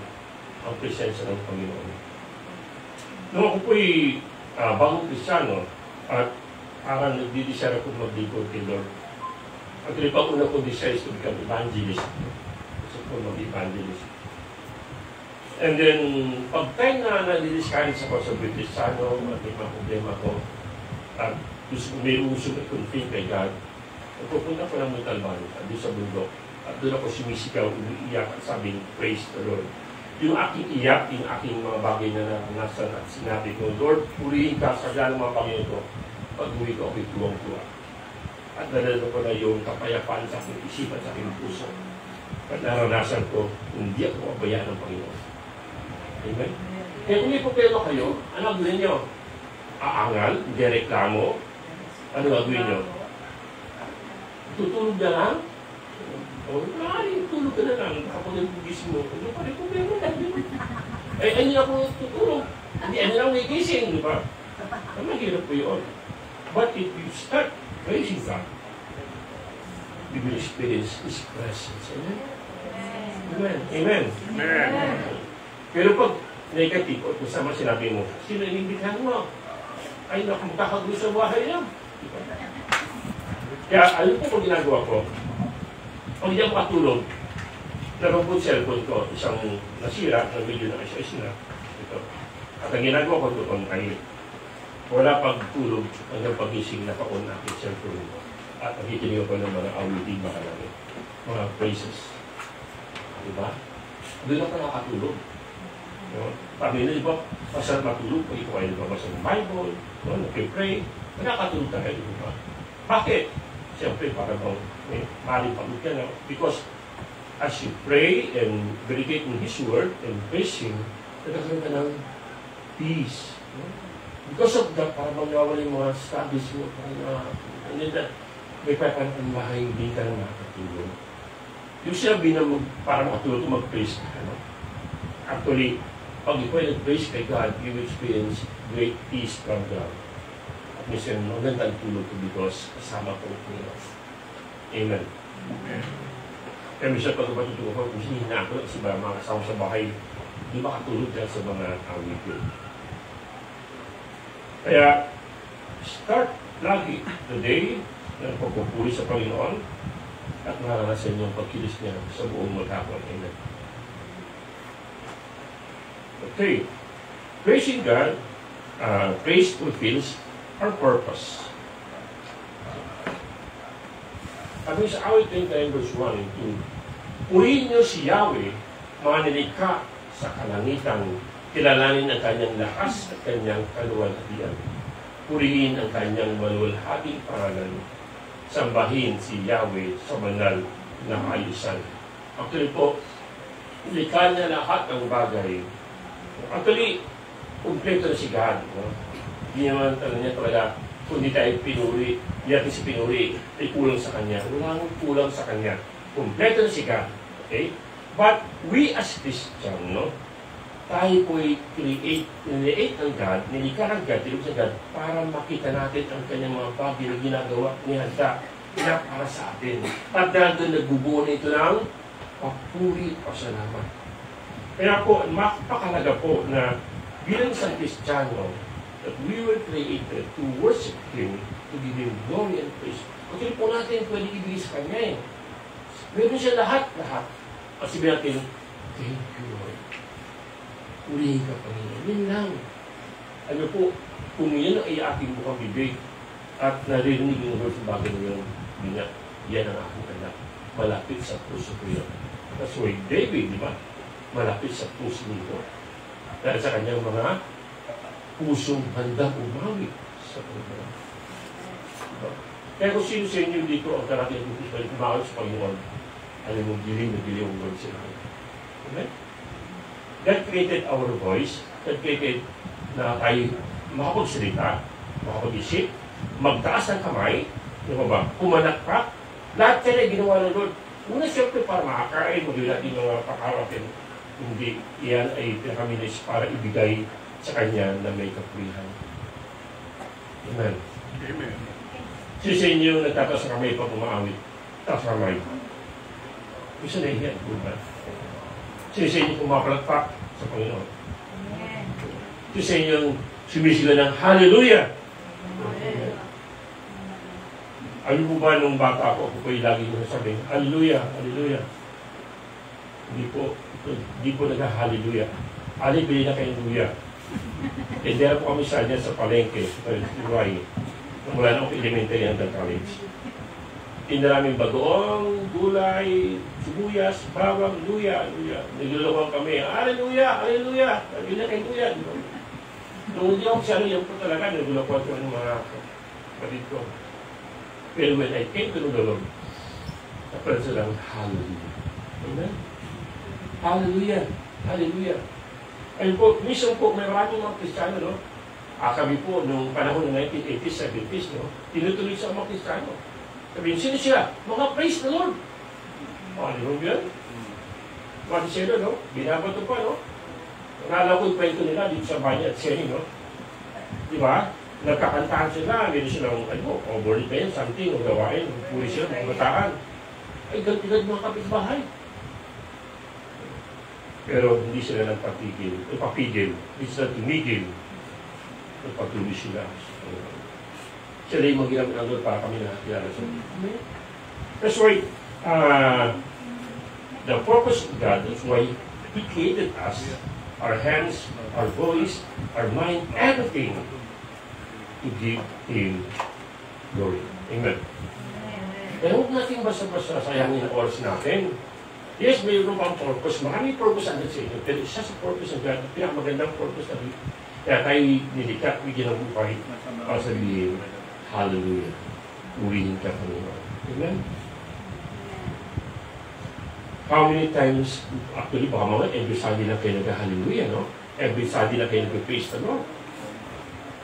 ang presensya ng Panginoon. Nung ako po'y bagong Kristiyano at parang nagdidesire ako maglingkod kay Lord. Actually, pag-una ko desire is to become evangelist. Gusto ko mag-evangelist. And then, pag time na nadi-discourage ako sa Kristiyano at may mga problema ko, at gusto ko may usog at conflict kay God, pupunta ko ng Montalban, doon sa bundok. At doon ako sumisigaw, umiiyak at sabing, praise the Lord. Yung aking iyak, yung aking mga bagay na naranasan at sinabi ko, Lord, purihin ka sa ng mga bagay ito. Pag-uwi ko, ako'y tuwang-tuwa. At nalala ko na yung kapayapaan sa aking isipan, sa aking puso. At naranasan ko, hindi ako mabayaan ng Panginoon. Amen? Kaya kung may problema kayo, ano gawin nyo? Aangal, hindi reklamo. Ano gagawin nyo? Tutulog na lang? O, tulog ka na lang. Kapag nag-gising mo, ano pa rin problema na? Ano na ako tutulog? Hindi, ano lang may gising, di ba? Ang mahirap po yun. But if you start praising God, you will experience His presence. Amen? Amen. Amen. Amen. Pero pag negative, o kung sama sinabi mo, sino inimbitahan mo? Ay, naku, magkakagulo sa bahay niya. Kaya, alam po kung ginagawa ko, pag hindi ako matulog, narobot cellphone ko, isang nasira, ng video na isa na. Ito. At ang ginagawa ko doon ay wala pagtulog hanggang pagising na pa-on aking cellphone. At nakikinig ko ng mga awitin baka namin. Mga praises. Diba? Doon ako nakatulog. Pag di ba, masarap matulog, pag ikaw ay nababasa ng Bible, nag-pray, nakatulog tayo, diba? Bakit? Siyempre, para bang maaaring pagod ka na. Because as you pray and meditate in His Word and praise Him, nagkakaroon ka ng peace. Because of that, para bang nawala yung mga studies mo, and then that, may papanang bahay, hindi ka na makatulog. Yung sinabi na para makatulog, mag-praise ka. Actually, pag ikaw ay nag-praise kay God, you will experience great peace from God. At minsan, magandang tulog ko because kasama ko ang Panginoon. Amen. Kaya minsan pag matutulog ko, kung sinihina ako kasi ba mga kasama sa bahay, hindi makatulog dyan sa mga awitin. Kaya, start lagi the day na pagpupuri sa Panginoon at maranasan yung pagkilis niya sa buong maghapon. Amen. Okay. Praising God, praise fulfills our purpose. Sabi sa awit 29 verse 1 and 2, purihin niyo si Yahweh, mga nilikha sa kalangitan, kilalanin ang kanyang lakas at kanyang kaluwalhatian. Purihin ang kanyang maluwalhating pangalan, sambahin si Yahweh sa banal na kaayusan. Actually po, nilikha niya lahat ng bagay. Actually, kumpleto na si God. No? Hindi naman niya talaga, kung hindi tayo pinuri, hindi natin si pinuri, ay kulang sa Kanya. Wala nang kulang sa Kanya. Kumpleto na si God. Okay? But we as Christian, no? Tayo po'y create ng God, nilikha ng God, tinulog sa God, para makita natin ang Kanyang mga bagay na ginagawa ni Handa na para sa atin. At dahil doon nagbubuo na ito ng papuri o salamat. Kaya po, mapakalaga po na bilang isang Kristiyano, that we were created to worship Him, to give Him glory and praise. Kasi po natin pwede ibigay sa Kanya eh. Meron siya lahat-lahat. Kasi natin, thank you Lord. Purihin ka Panginoon. Yun lang. Ano po, kung yan ay ating bukang bibig at naririnig yung Lord sa bagay na yun, yan ang aking anak. Malapit sa puso ko yun. That's why David, di ba? Malapit sa puso nito. Dahil sa kanyang mga pusong handang umawi sa Panginoon. Diba? Kaya kung sino sa inyo dito ang karating ang puso balik umawi sa Panginoon, alam mong dilim na dilim ang Lord sila. Amen? God created our voice. God created na tayo makapagsalita, makapag-isip, magtaas ng kamay, di ba? Pumanakpak. Lahat yan ay ginawa ng Lord. Una siyempre para makakain, magiging natin mga pakaratin. Hindi, iyan ay pinakaminis para ibigay sa Kanya na may kapurihan. Amen. Amen. Sino sa inyo nagtataas ng kamay pag umaawit? Taas ng kamay. Isa na yan, diba? Sino sa inyo pumapalagpak sa Panginoon? Ito sa inyong sumisigaw ng Hallelujah. Alam mo ba nung bata ako po'y lagi ko sabihin, Hallelujah, Hallelujah. Hindi po nag-Hallelujah. Bili na kayong luya. Dera po kami sa palengke, sa Uruguay. Mula na ako elementary hanggang college. Tindaraming bagoong, gulay, sibuyas, bawang, luya, luya. Nilulungan kami, Hallelujah, Hallelujah. Bili na kayong luya. Nung hindi ako siya, yan po talaga, nilulungan ko ng mga kapatid ko. Pero when I came to the Lord, napalan sila, Hallelujah. Amen? Hallelujah. Hallelujah. Ayun po, minsan po, may maraming mga Kristiyano, no? Kami po, nung panahon ng 1980s, 70s, no? Tinutuloy sa mga Kristiyano. Sabihin, sino sila? Mga praise the Lord. Ano mo yan? Mga sila, no? Binabato pa, no? Nalala ko yung kwento nila dito sa Banya at Seni, no? Di ba? Nagkakantahan sila, meron silang, overly pa yan, something, o gawain, puri sila, mga bataan. Ay, ganti-ganti mga kapitbahay. Pero hindi sila papigil, hindi sila tumigil. Nagpatuloy sila. Sila yung mag-ilang ng para kami nakakilala sa Amen. That's why, the purpose of God, that's why He created us, our hands, our voice, our mind, everything, to give Him glory. Amen. Kaya huwag natin basta-basta sayangin ang oras natin. Yes, mayroon pang purpose. Maraming purpose ang sa inyo. Pero isa sa purpose ng God, pinakamagandang purpose na kaya tayo nilikha, bigyan ng buhay para sabihin, Hallelujah. Urihin ka, Panginoon. Amen? How many times, actually, baka mga every Sunday na kayo nag-Hallelujah, no? Every Sunday na kayo nag-praise the Lord.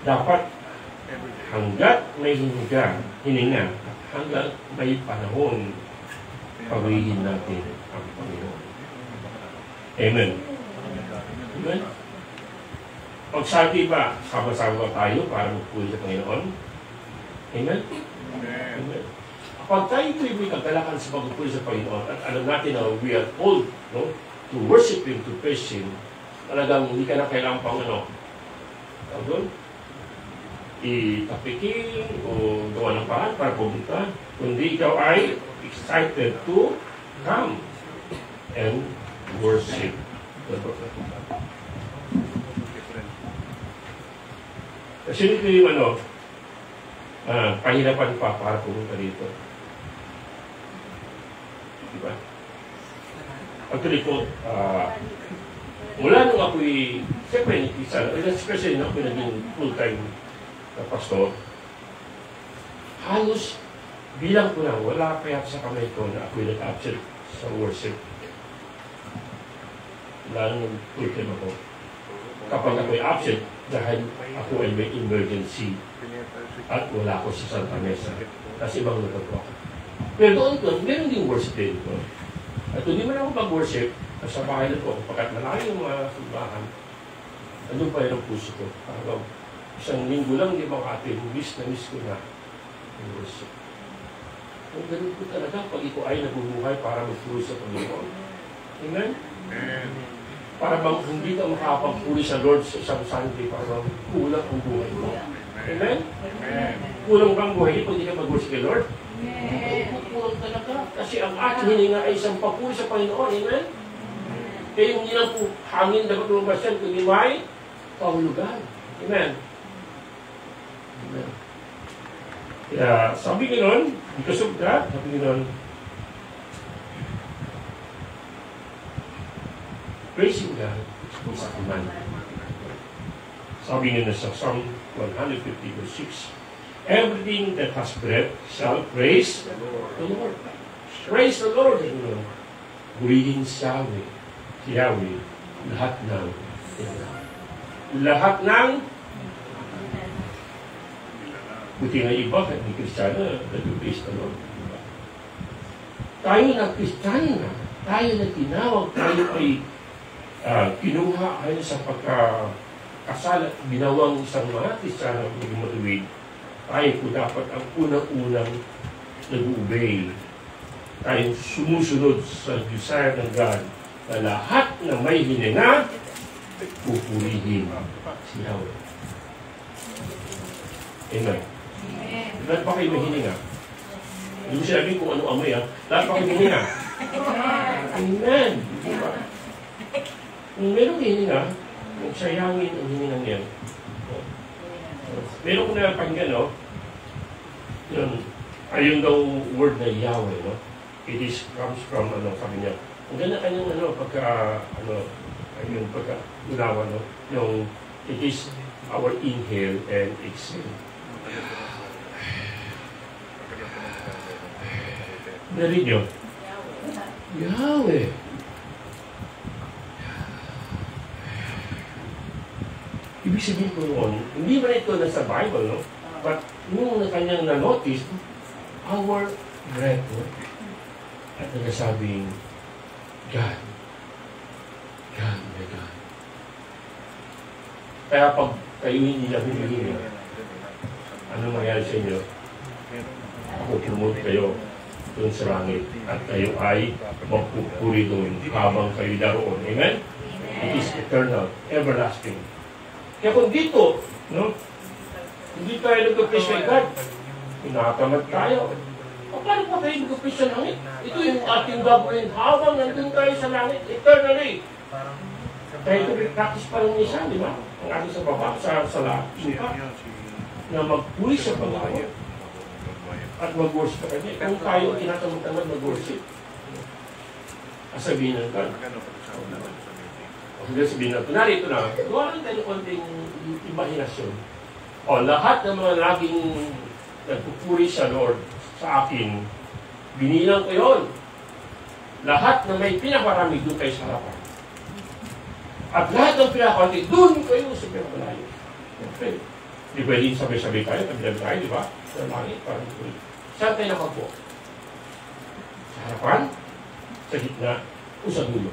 Dapat, hanggat may hininga, hanggat may panahon, pagwihin natin ang Panginoon. Amen. Amen. Pagsabi ba, sama-sama tayo para magpuli sa Panginoon? Amen? Amen. Kapag tayo ito'y may kagalakan sa pagpuli sa Panginoon at alam natin na we are called, no, to worship Him, to praise Him, talagang hindi ka na kailangan pang doon, itapikin o gawa ng paraan para pumunta, kundi ikaw ay excited to come and worship the Lord. Kasi ito yung pahirapan pa para pumunta dito. Diba? Actually po, mula nung ako'y, siyempre, especially nung ako'y naging full-time na pastor, halos bilang ko lang, wala kaya sa kamay ko na ako'y nag-absent sa worship. Lalo nung full-time ako. Kapag ako'y absent, dahil ako ay may emergency at wala ako sa Santa Mesa. Kasi ibang lugar ko ako. Pero doon, meron din worship din ko. At hindi man ako mag-worship, sa bahay na ko, pagkat malaki yung mga simbahan, andun pa rin ang puso ko. Parang isang linggo lang, di ba ate, miss ko na yung worship. Ang ganun ko talaga pag ito ay nabubuhay para magpuri sa Panginoon. Amen? Amen. Para bang hindi ka makapagpuri sa Lord sa isang Sunday, para bang kulang ang buhay mo. Amen? Amen. Kulang kang buhay pag hindi ka mag-worship kay Lord? Amen. Kulang talaga. Kasi ang ating hininga ay isang papuri sa Panginoon. Amen? Kaya yung hindi lang po hangin dapat lumabas yan, kundi may kahulugan. Amen? Amen. Kaya sabi gano'n, because of that, sabi gano'n, praising God is a command. Sabi nga na sa Psalm 150 verse 6, everything that has breath shall praise the Lord. Praise the Lord. Purihin si Yahweh, lahat ng buti nga iba, kahit may Kristiyano, nag-praise the Lord. Tayo na Kristiyano na, tayo na tinawag, tayo ay kinuha ay sa pagkakasala, binawang isang mga Kristiyano maging matuwid. Tayo po dapat ang unang-unang nag-obey. Tayo sumusunod sa desire ng God na lahat na may hininga pupurihin si Yahweh. Amen. Lahat pa kayo may hininga. Hindi ko sinabi kung ano amoy, ha? Lahat pa kayo may hininga. Amen. Diba? Kung meron hininga, kung sayangin ang hiningang yan. Meron ko na pakinggan, no? Ayun daw word na Yahweh, no? It is comes from, sabi niya, ang ganda kanyang, yung pagka-unawa, no? Yung, it is our inhale and exhale. Narinig nyo? Yahweh. Ibig sabihin ko noon, hindi ba ito nasa Bible, no? But nung kanyang na-notice, our breath, no? At nagsasabing, God, my God. Kaya pag kayo hindi na humihingi, anong mangyari sa inyo? Ako promote kayo doon sa langit at kayo ay magpupuri doon habang kayo daroon. Amen? It is eternal, everlasting. Kaya kung dito, no? Hindi tayo nag-appreciate kay God, inatamad tayo. O paano pa tayo nag-appreciate sa langit? Ito yung ating gagawin habang nandun tayo sa langit, eternally. Kaya ito practice pa ng isa, di ba? Ang ating sa baba, sa langit, na magpuri sa Panginoon at mag-worship ka kanya. Kung tayo tinatamad mag-worship, sabihin ng God. Kasi sabihin na, kunwari ito na, gawa lang tayo konting imahinasyon. O, lahat ng mga laging nagpupuri sa Lord, sa akin, binilang ko yun. Lahat na may pinakarami, doon kayo sa harapan. At lahat ng pinakarami, doon kayo sa pinakalayo. Okay. Di pwedeng sabay-sabay tayo, kabilang tayo, di ba? Sa langit, parang puri. Saan tayo nakapo? Sa harapan, sa gitna, o sa dulo.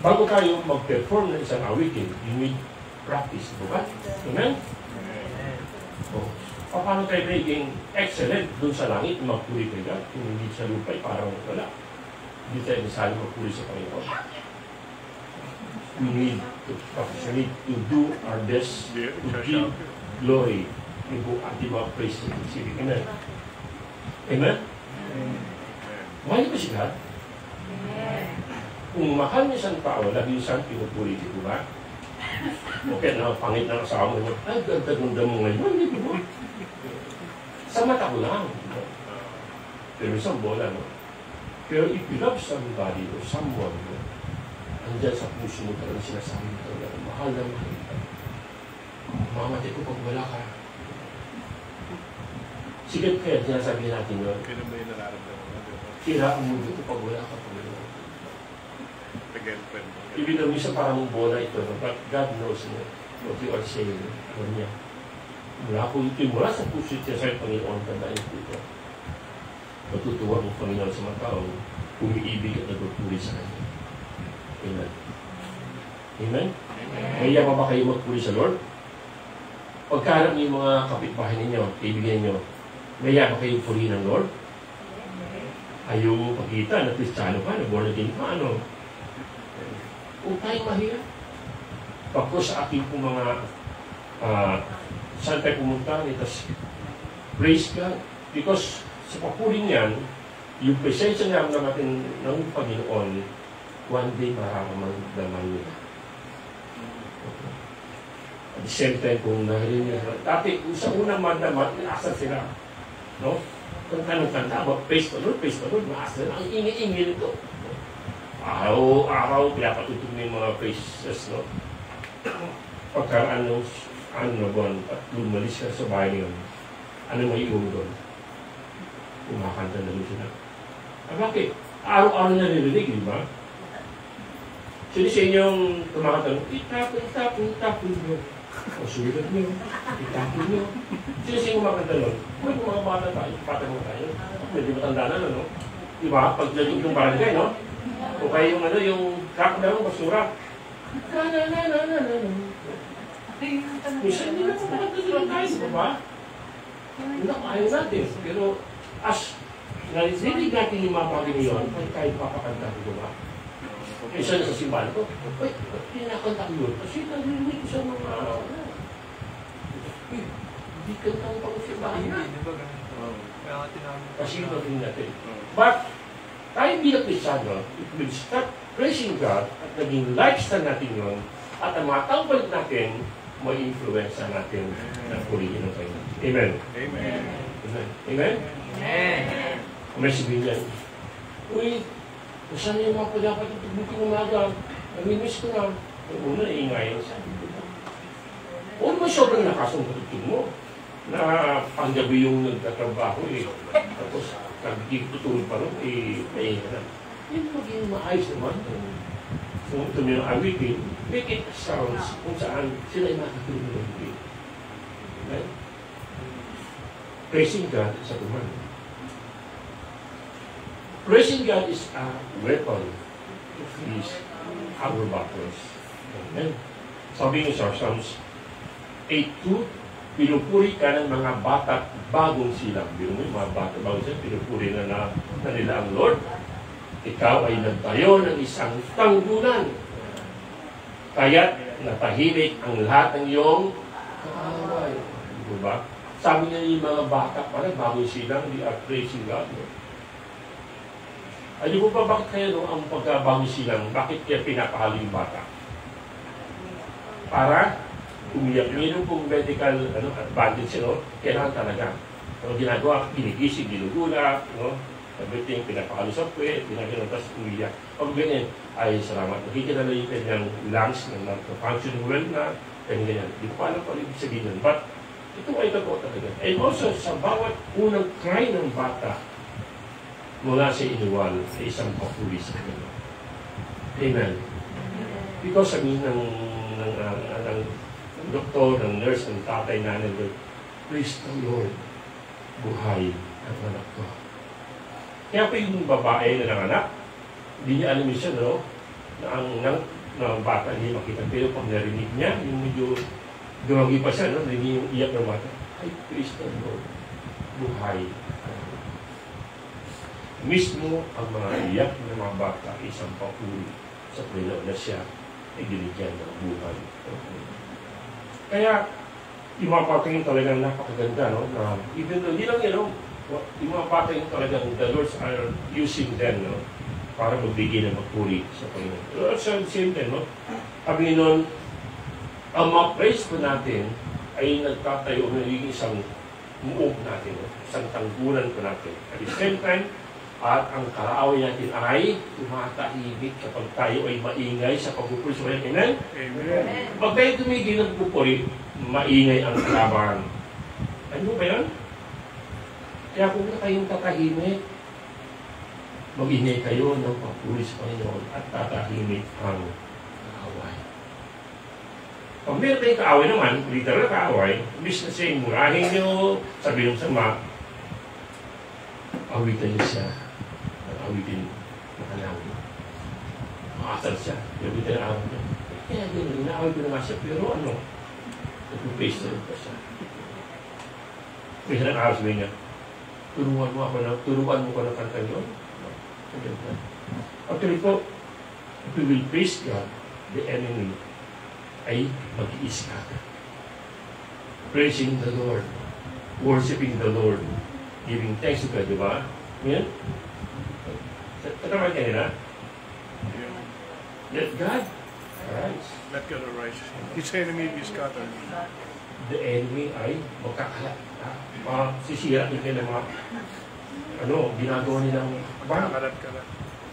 Bago tayo mag-perform ng isang awitin, you need practice, di ba? Amen? So, paano tayo maging excellent doon sa langit, magpuri kay God? Kung hindi sa lupay, parang wala. Hindi tayo nasali magpuri sa Panginoon. We need to practice. We need to do our best to give glory to ating mga praise and thanksgiving. Amen? Amen? Mahal ba si God? Kung mahal niya isang tao, lagi siyang pinupuri, di ba? Okay, na pangit ng asawa mo, ay, gagdag ng damo ngayon, di ba? Sa mata ko lang. Pero isang bola, no? Pero if you love somebody or someone, no? Andiyan sa puso mo talagang sinasabi mo talaga, mahal na mahal ka. Mamatay ko pag wala ka. Sige kaya, sinasabi natin yun. Tira ang mundo ko pag wala ka, pag wala ka. Ibig namin sa parang bola ito, but God knows what you are saying. Ano niya? Mula po ito, mula sa puso niya sa Panginoon, tandaan po ito. Matutuwa ang Panginoon sa mga tao, umiibig at nagpupuri sa Kanya. Amen. Amen? Kaya pa ba kayo magpuri sa Lord? Pagkarap niyo yung mga kapitbahay ninyo, kaibigan niyo, kaya pa kayo puri ng Lord? Ayaw pakita na Kristiyano ka, na born again ka, ano? Kung tayo mahirap. Pagko sa ating po mga saan tayo pumunta, itas praise God. Because sa papuling yan, yung presensya niya natin ng Panginoon, one day mararamdaman nila. At the same time, kung narinig nila, dati sa unang madaman, inaasal sila. No? Kung tanong-kanta, praise the Lord, maasal. Ang ingi-ingi nito. Araw-araw, pinapatutog na yung mga praises, no? Pagka buwan, at lumalis ka sa bahay niyon, ano may iwan doon? Kumakanta na rin sila. Bakit? Araw-araw naririnig, di ba? Sino sa inyong kumakanta, itapon nyo. O sulat nyo, itapon nyo. Sino sa inyong kumakanta nun? May mga bata tayo, patang tayo. Medyo matanda na, no? Di ba? Pag naging yung barangay, no? O kaya yung kakda mo, basura. Minsan nila, makakagulong tayo, di ba? Hindi na ayaw natin. Pero as Narinig natin yung mga bagay ngayon, ay kahit papakanta ko ba? Isa na sa simbahan ko, ay, pinakanta ko yun. Kasi narinig ko sa mga, hindi kanta ko pang simbahan na. Kasi ito rin natin. But, tayo bilang Kristiyano, if we start praising God at naging lifestyle natin yun, at ang mga taong natin, may influence natin na purihin ng Panginoon. Amen. Amen. Amen. Amen? Amen. May sabihin yan, uy, saan yung mga pagdapat ito buti ng umaga? Namimiss ko na. Yung una, iingayan sabi ko na. O naman sobrang nakasong katutong mo na panggabi yung nagtatrabaho eh. Tapos, tutulog pa rin, maingay na. Yun maging maayos naman. Kung ito yung awitin, make it sounds kung saan sila ay makatulog ng awitin. Right? Praising God sa tuman. Praising God is a weapon to fleece our battles. Amen. Sabi niyo sa Psalms 8:2, pinupuri ka ng mga bata bagong silang. Biro mo yung mga bata bagong silang, pinupuri na nila ang Lord. Ikaw ay nagtayo ng isang tanggulan. Kaya't natahimik ang lahat ng iyong kaaway. Diba? Sabi niya yung mga bata pala, bagong silang, they are praising God. Ay, di ba bakit kaya ang pagkabagong silang, bakit kaya pinapahalo yung bata? Para umiyak. Meron pong medical advantage, kailangan talaga. Ang ginagawa, ginigising, ginugula, everything, pinapahalo sa puwet, ginagawa, tapos umiyak. Pag ganyan, ay salamat. Nakikita na yung kanyang lungs na function well na, ganyan. Di ko alam kung ibig sabihin nun. But, ito ay totoo talaga. And also, sa bawat unang cry ng bata, mula sa iniwal ay isang papuri sa kanya. Amen. Because sabihin ng doktor, ng nurse, ng tatay, nanay, praise the Lord, buhay ang anak ko. Kaya pa yung babae na nanganak, hindi niya alam siya, na ang bata hindi makita. Pero pag narinig niya, yung medyo dumagi pa siya, narinig yung iyak ng bata, ay, praise the Lord, buhay. Mismo ang mga iyak ng mga bata ay isang papuri sa Panginoon na siya ay binigyan ng buhay. Kaya, yung mga patingin talagang napakaganda, na even though, hindi lang yun, yung mga patingin talagang the Lords are using them, para magbigay ng papuri sa Panginoon. Pero at the same time, ang Panginoon, ang mga praise po natin ay nagtatayo na yung isang muog natin, isang tanggulan po natin. At the same time, at ang karaaway natin ay tumatahimik kapag tayo ay maingay sa pagpupuri sa Panginoon. Amen? Amen. Pag tayo tumigil ng pagpupuri, maingay ang kalaban. Ano ba yan? Kaya kung na kayong tatahimik, mag-ingay kayo ng pagpupuri sa Panginoon at tatahimik ang kaaway. Pag meron tayong kaaway naman, literal na kaaway, imbis na siya murahin nyo, sabihin ng sama, awitan niyo siya. Awitin makalangin. Makasal siya. Awitin ang awit niya. Kaya gano'n, inaawit ko naman siya, pero nag-face na rin pa siya. May isang araw sabihin niya, turuan mo ko ng kanta yun. Actually po, if we will praise God, the enemy ay mag-iiska. Praising the Lord, worshiping the Lord, giving thanks to God, di ba? Yan? Tataman ka nila? Let God arise. Let God arise. His enemy be scattered. The enemy ay magkakalat. Sisira din kayo ng mga ginagawa nilang Kalat-kalat.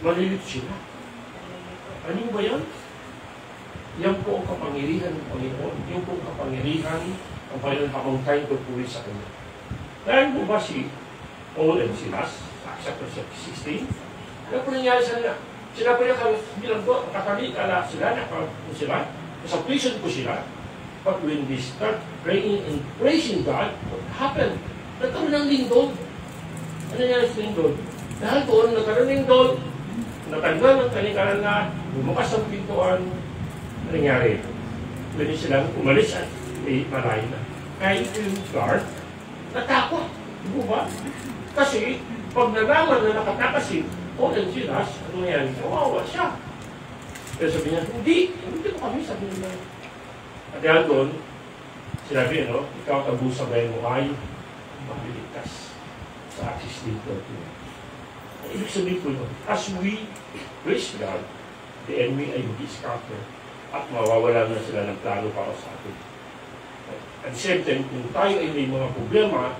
malilito sila. Ano ba yan? Yan po ang kapangyarihan ng Panginoon. Yan po ang kapangyarihan ng Panginoon habang tayo pagpuri sa Kanya. Dahil po ba si Paul and Silas, sa 16, ano po nangyari sa nila? Sila po bilang po, kakalikala sila, nakapagpo sila, sa prison po sila. But when they start praying and praising God, what happened? Nagkaroon ng lindol. Ano nangyari sa lindol? Dahil po, nagkaroon ng lindol, natanggal ang kalikalan na, bumukas ang pintuan, ano nangyari? Pwede silang umalis at may malayo na. Kaya yung guard, natakot. Di ba? Kasi, Pag nalaman na nakatakasin, Paul and Silas, ano yan? Kawawa siya. Pero sabi niya, hindi ko kami, sabi niya. At yan doon, sinabi, ikaw tabusa ba mo ay mabilitas sa access dito. Ibig sabihin po, as we praise God, the enemy ay mag-scatter at mawawala na sila ng plano para sa atin. At the same time, kung tayo ay may mga problema,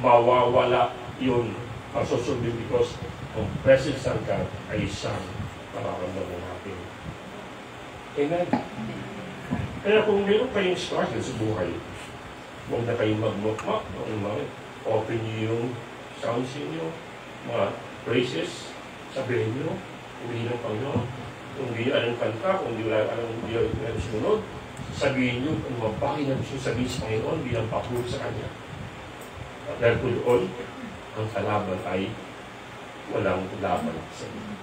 mawawala yun ang susunod because ang presence ng God ay isang nararamdaman natin. Amen. Kaya kung meron kayong struggle sa buhay, huwag na kayong mag-mukmak, open niyo yung sounds niyo, mga praises, sabihin niyo, umihin ng Panginoon. Kung hindi anong kanta, kung hindi wala sunod, sabihin niyo kung mabaki na gusto sabihin sa Panginoon bilang papuri sa Kanya. At dahil po doon, ang kalaban ay walang laban sa inyo.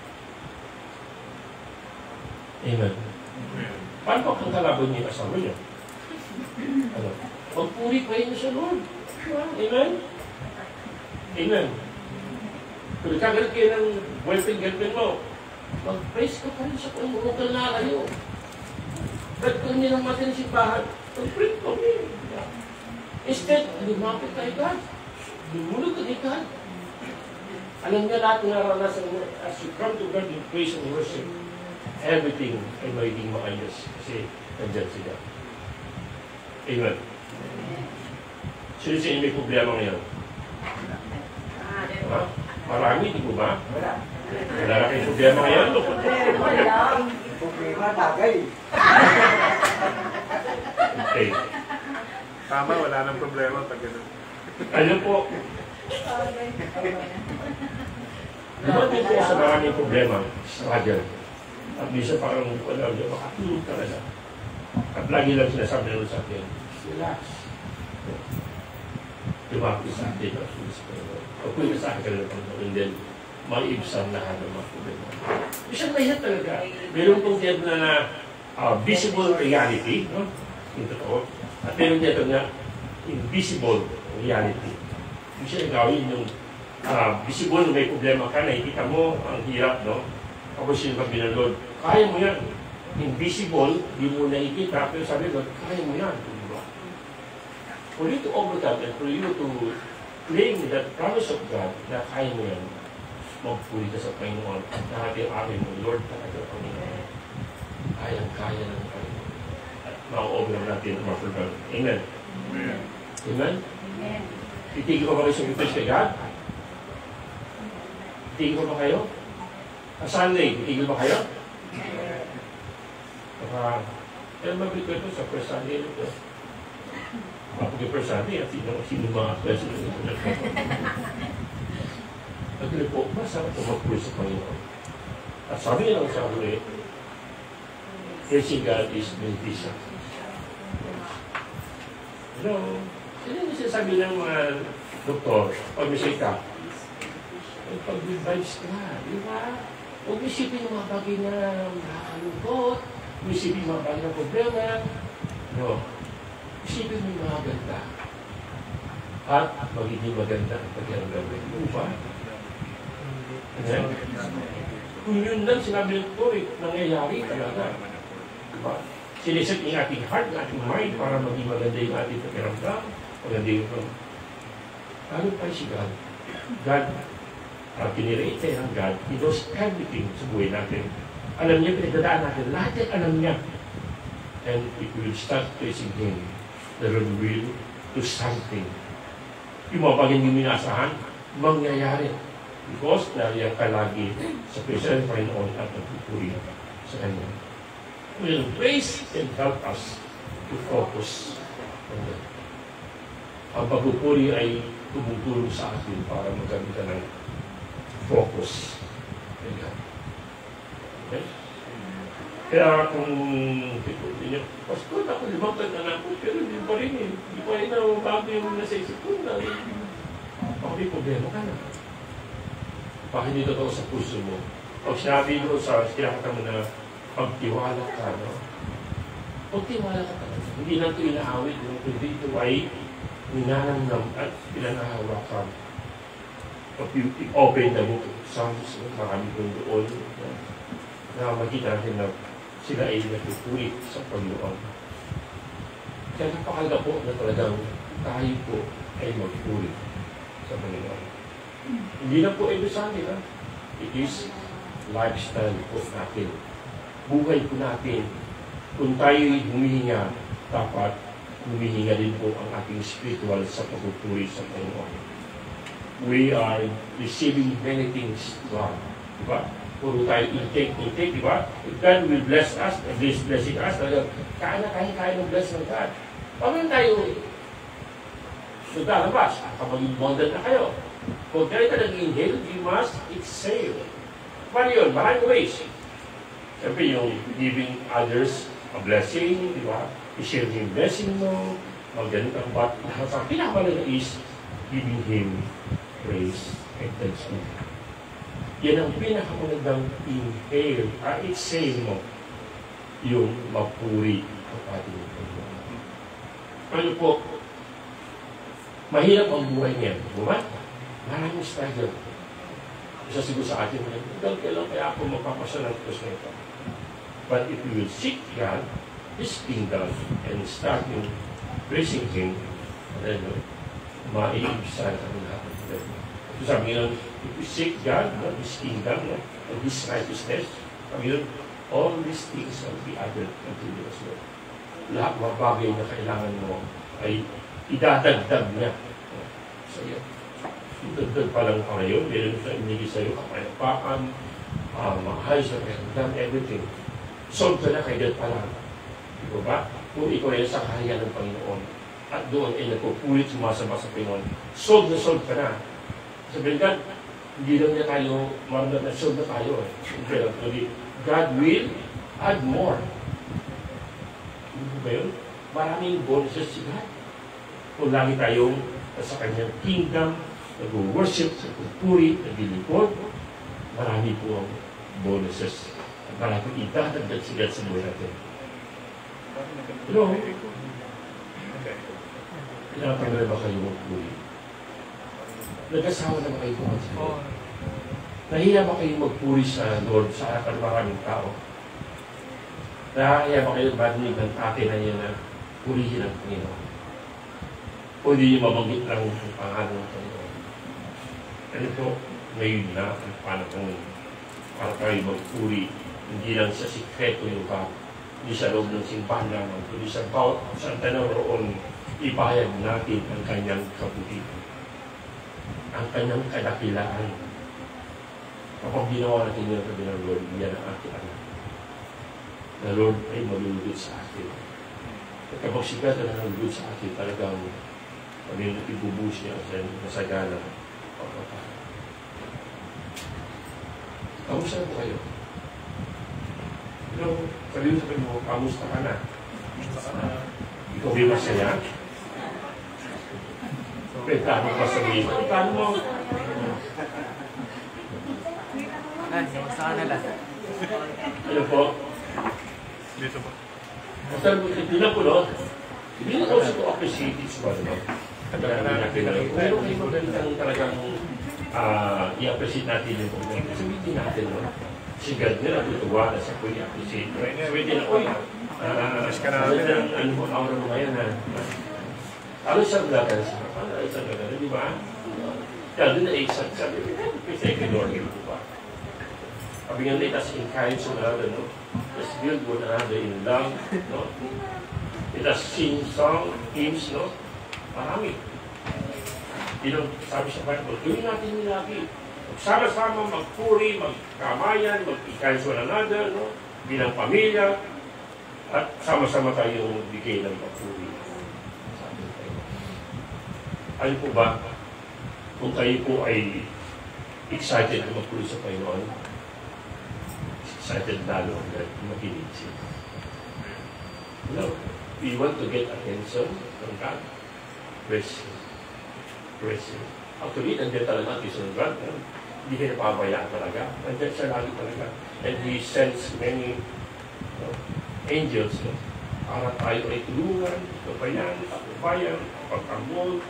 Amen. Paano ang kalaban niyo kasama niyo? Magpuri pa rin sa Lord. Amen? Amen. Kung nagkagalit kayo ng boyfriend-girlfriend mo, mag-praise ka pa rin sa Panginoon. Huwag kang nalayo. Ba't kung hindi nang matin si Bahan, mag-praise ka rin. Instead, lumapit kay God. Lumulog ka kay God. Alam niya lahat ng naranasan mo, as you come to God in praise and worship, everything ay magiging maayos kasi nandyan si God. Amen. Sino sa inyo may problema ngayon? Marami, di ko ba? Wala na kayong problema ngayon? Problema, bagay. Okay. Tama, wala nang problema pag gano'n. Ano po? Dumating po sa maraming problema, struggle. At minsan parang wala, makatulog talaga. At lagi lang sinasabi na sa akin, relax. Lumapit sa atin ang sulit. Pag puwede sa akin ka ng Panginoon, and then maiibsan lahat ng mga problema. Isang mahirap talaga. Meron pong tiyad na visible reality, no? Yung totoo. At meron tiyad na invisible reality. Yung siya gawin yung visible, may problema ka, nakikita mo, ang hirap, no? Tapos yung sabi ng Lord, kaya mo yan. Invisible, di mo nakikita, pero sabi ng Lord, kaya mo yan. For you to overcome and for you to claim that promise of God na kaya mo yan, magpuri ka sa Panginoon at natin ang akin mo, Lord talaga Panginoon. Kayang-kaya ng Panginoon. At ma-over natin ang mga program. Amen. Amen? Amen. Titigil pa ba kayo sa request kay God? Titigil pa ba kayo? Sunday, titigil pa kayo? Baka, kaya mag-request ko sa first Sunday ito. Pag-request Sunday, at sino mga question ito. Pag-request po, masarap po magpuli sa Panginoon. At sabi niya lang sa huli, praising God is meditation. Hello? Sino yung sinasabi ng mga doktor, pag may sika, ay pag-revives ka, di ba? Huwag isipin yung mga bagay na nakakalungkot, huwag isipin yung mga bagay na problema. No. Isipin mo yung mga ganda. At magiging maganda ang pag-iang gawin. Ano ba? Kung yun lang sinabi ng Toy, nangyayari talaga. Diba? Sinisip yung ating heart, ating mind para maging maganda yung ating pakiramdam. Maganda yung ano pa si God? God, pinirate ng God, He knows everything sa buhay natin. Alam niya, pinagdadaan natin. Lahat yan alam niya. And if we will start praising Him, the Lord will do something. Yung mga bagay hindi minasahan, mangyayari. Because nariyan ka lagi sa presence ng Panginoon at nagpupuri sa Kanya. Will praise and help us to focus on that. Ang pagpupuri ay tumutulong sa atin para magkaroon ka ng focus. Okay? Kaya kung hindi niya, Pastor, ako limang na ako, pero hindi pa rin eh. Hindi pa rin na bago yung nasa isip ko na ako may problema ka na. Bakit hindi totoo sa puso mo? Pag sinabi mo sa kinakata mo na pagtiwala ka, no? Pagtiwala ka talaga. Hindi lang ito inaawit, kundi ito ay ninanamnam at pinanahawakan. pag i-open na book of Psalms, marami kong doon na makita natin na sila ay nagpupuri sa Panginoon. Kaya napakalaga po na talagang tayo po ay magpuri sa Panginoon. Hindi na po ito sa atin, ha? It is lifestyle po natin. Buhay po natin. Kung tayo'y humihinga, dapat humihinga din po ang ating spiritual sa pagpupuri sa Panginoon. We are receiving many things, God. Diba? Puro tayo intake, diba? If God will bless us, blessing us, kaya ng bless ng God. Pagod tayo, so lalabas, kapag modern na kayo. Kung tayo ka nag-inhale, you must exhale. Paano yun? Maraming ways. Siyempre yung giving others a blessing, diba? I-share yung blessing mo, mag-ganit ang bat. Ang pinakamalaga is giving Him praise and thanksgiving. Yan ang pinakamagandang inhale, exhale mo, yung mapuri ang ating Panginoon. Ano po, mahirap ang buhay niya. Diba? Maraming struggle. Isa siguro sa atin, kailan kaya ako magpapasya ng Diyos na ito. But if you will seek God, His kingdom, and start yung praising Him, then maiibsan ang lahat. So sabi nga, if you seek God, His kingdom, and His righteousness, sabi nga, all these things will be added unto you as well. Lahat mga bagay na kailangan mo ay idadagdag niya sa iyo. Idagdag pa lang pa ngayon, meron sa inigay sa iyo, kapayapaan, maayos na kailangan, everything. Solve ka na kayo pa lang. Diba ba? Kung ikaw ay sa kaharian ng Panginoon, at doon ay nagpupulit sumasama sa Panginoon, solve ka na. Sabihin ka, hindi lang niya tayo, marunod na solve na tayo. Pero God will add more. Ano ba yun? Maraming bonuses si God. Kung lagi tayong sa kanyang kingdom, nag-worship, nagpupuri, naglilingkod, marami po ang bonuses. Marami idadagdag si God sa buhay natin. Pero, pinapagdala ba kayo magpuri? Nag-asawa na ba kayo kumasabi? Nahiya ba kayo magpuri sa Lord sa harapan ng maraming tao? Nahiya ba kayo badinig ng ate na niya na purihin ang Panginoon? O hindi niyo mabanggit lang ang pangalan ng Panginoon? Ano po, ngayon na ang panahon para kayo magpuri, hindi lang sa sikreto yung ba, hindi sa loob ng simbahan naman, kundi sa bawat santa na roon, ipahayag natin ang kanyang kabutihan, ang kanyang kadakilaan. Kapag ginawa natin yung sabi ng Lord, yan ang ating anak. Na Lord ay malulugod sa atin. At kapag sikreto na nalulugod sa atin, talagang pag ibubuhos niya sa nasagana pagpapahal. Kamusta po kayo? Pero sabihin mo, kamusta ka na? Ikaw ba masaya? Pero tanong pa sabihin mo, tanong mo. Kamusta ka na lang? Ano po? Dito po. Basta hindi na po, no? Hindi na po sa appreciate its one, no? Pero kayo magandang talagang i-appreciate natin yung pagkakas. Sabihin natin, no? Si God nila natutuwa na sa po i-appreciate. Sabihin na, uy, ano po, aura mo ngayon, ha? Ano siyang lagan siya? Ano siyang lagan, di ba? Kaya doon na isang sabi, kasi ignore him po ba? Sabi nga, let us encourage one another, no? Let's build one another in love, no? Let us sing song, hymns, no? Marami. Sabi sa Bible, gawin natin yung lagi. Magsama-sama, magpuri, magkamayan, mag-encourage one another, no? Bilang pamilya, at sama-sama tayong magbigay ng papuri. Sabi tayo. Ano po ba? Kung kayo po ay excited na magpuri sa Panginoon, excited lalo ang makinig siya. No, we want to get attention from God. Praise Him. Praise Him. Actually, nandiyan talaga ang attention ng God. Hindi kayo napabayaan talaga. Nandiyan siya lagi talaga. And He sends many angels para tayo ay tulungan, kabayan, pagkabayan, pagkamol.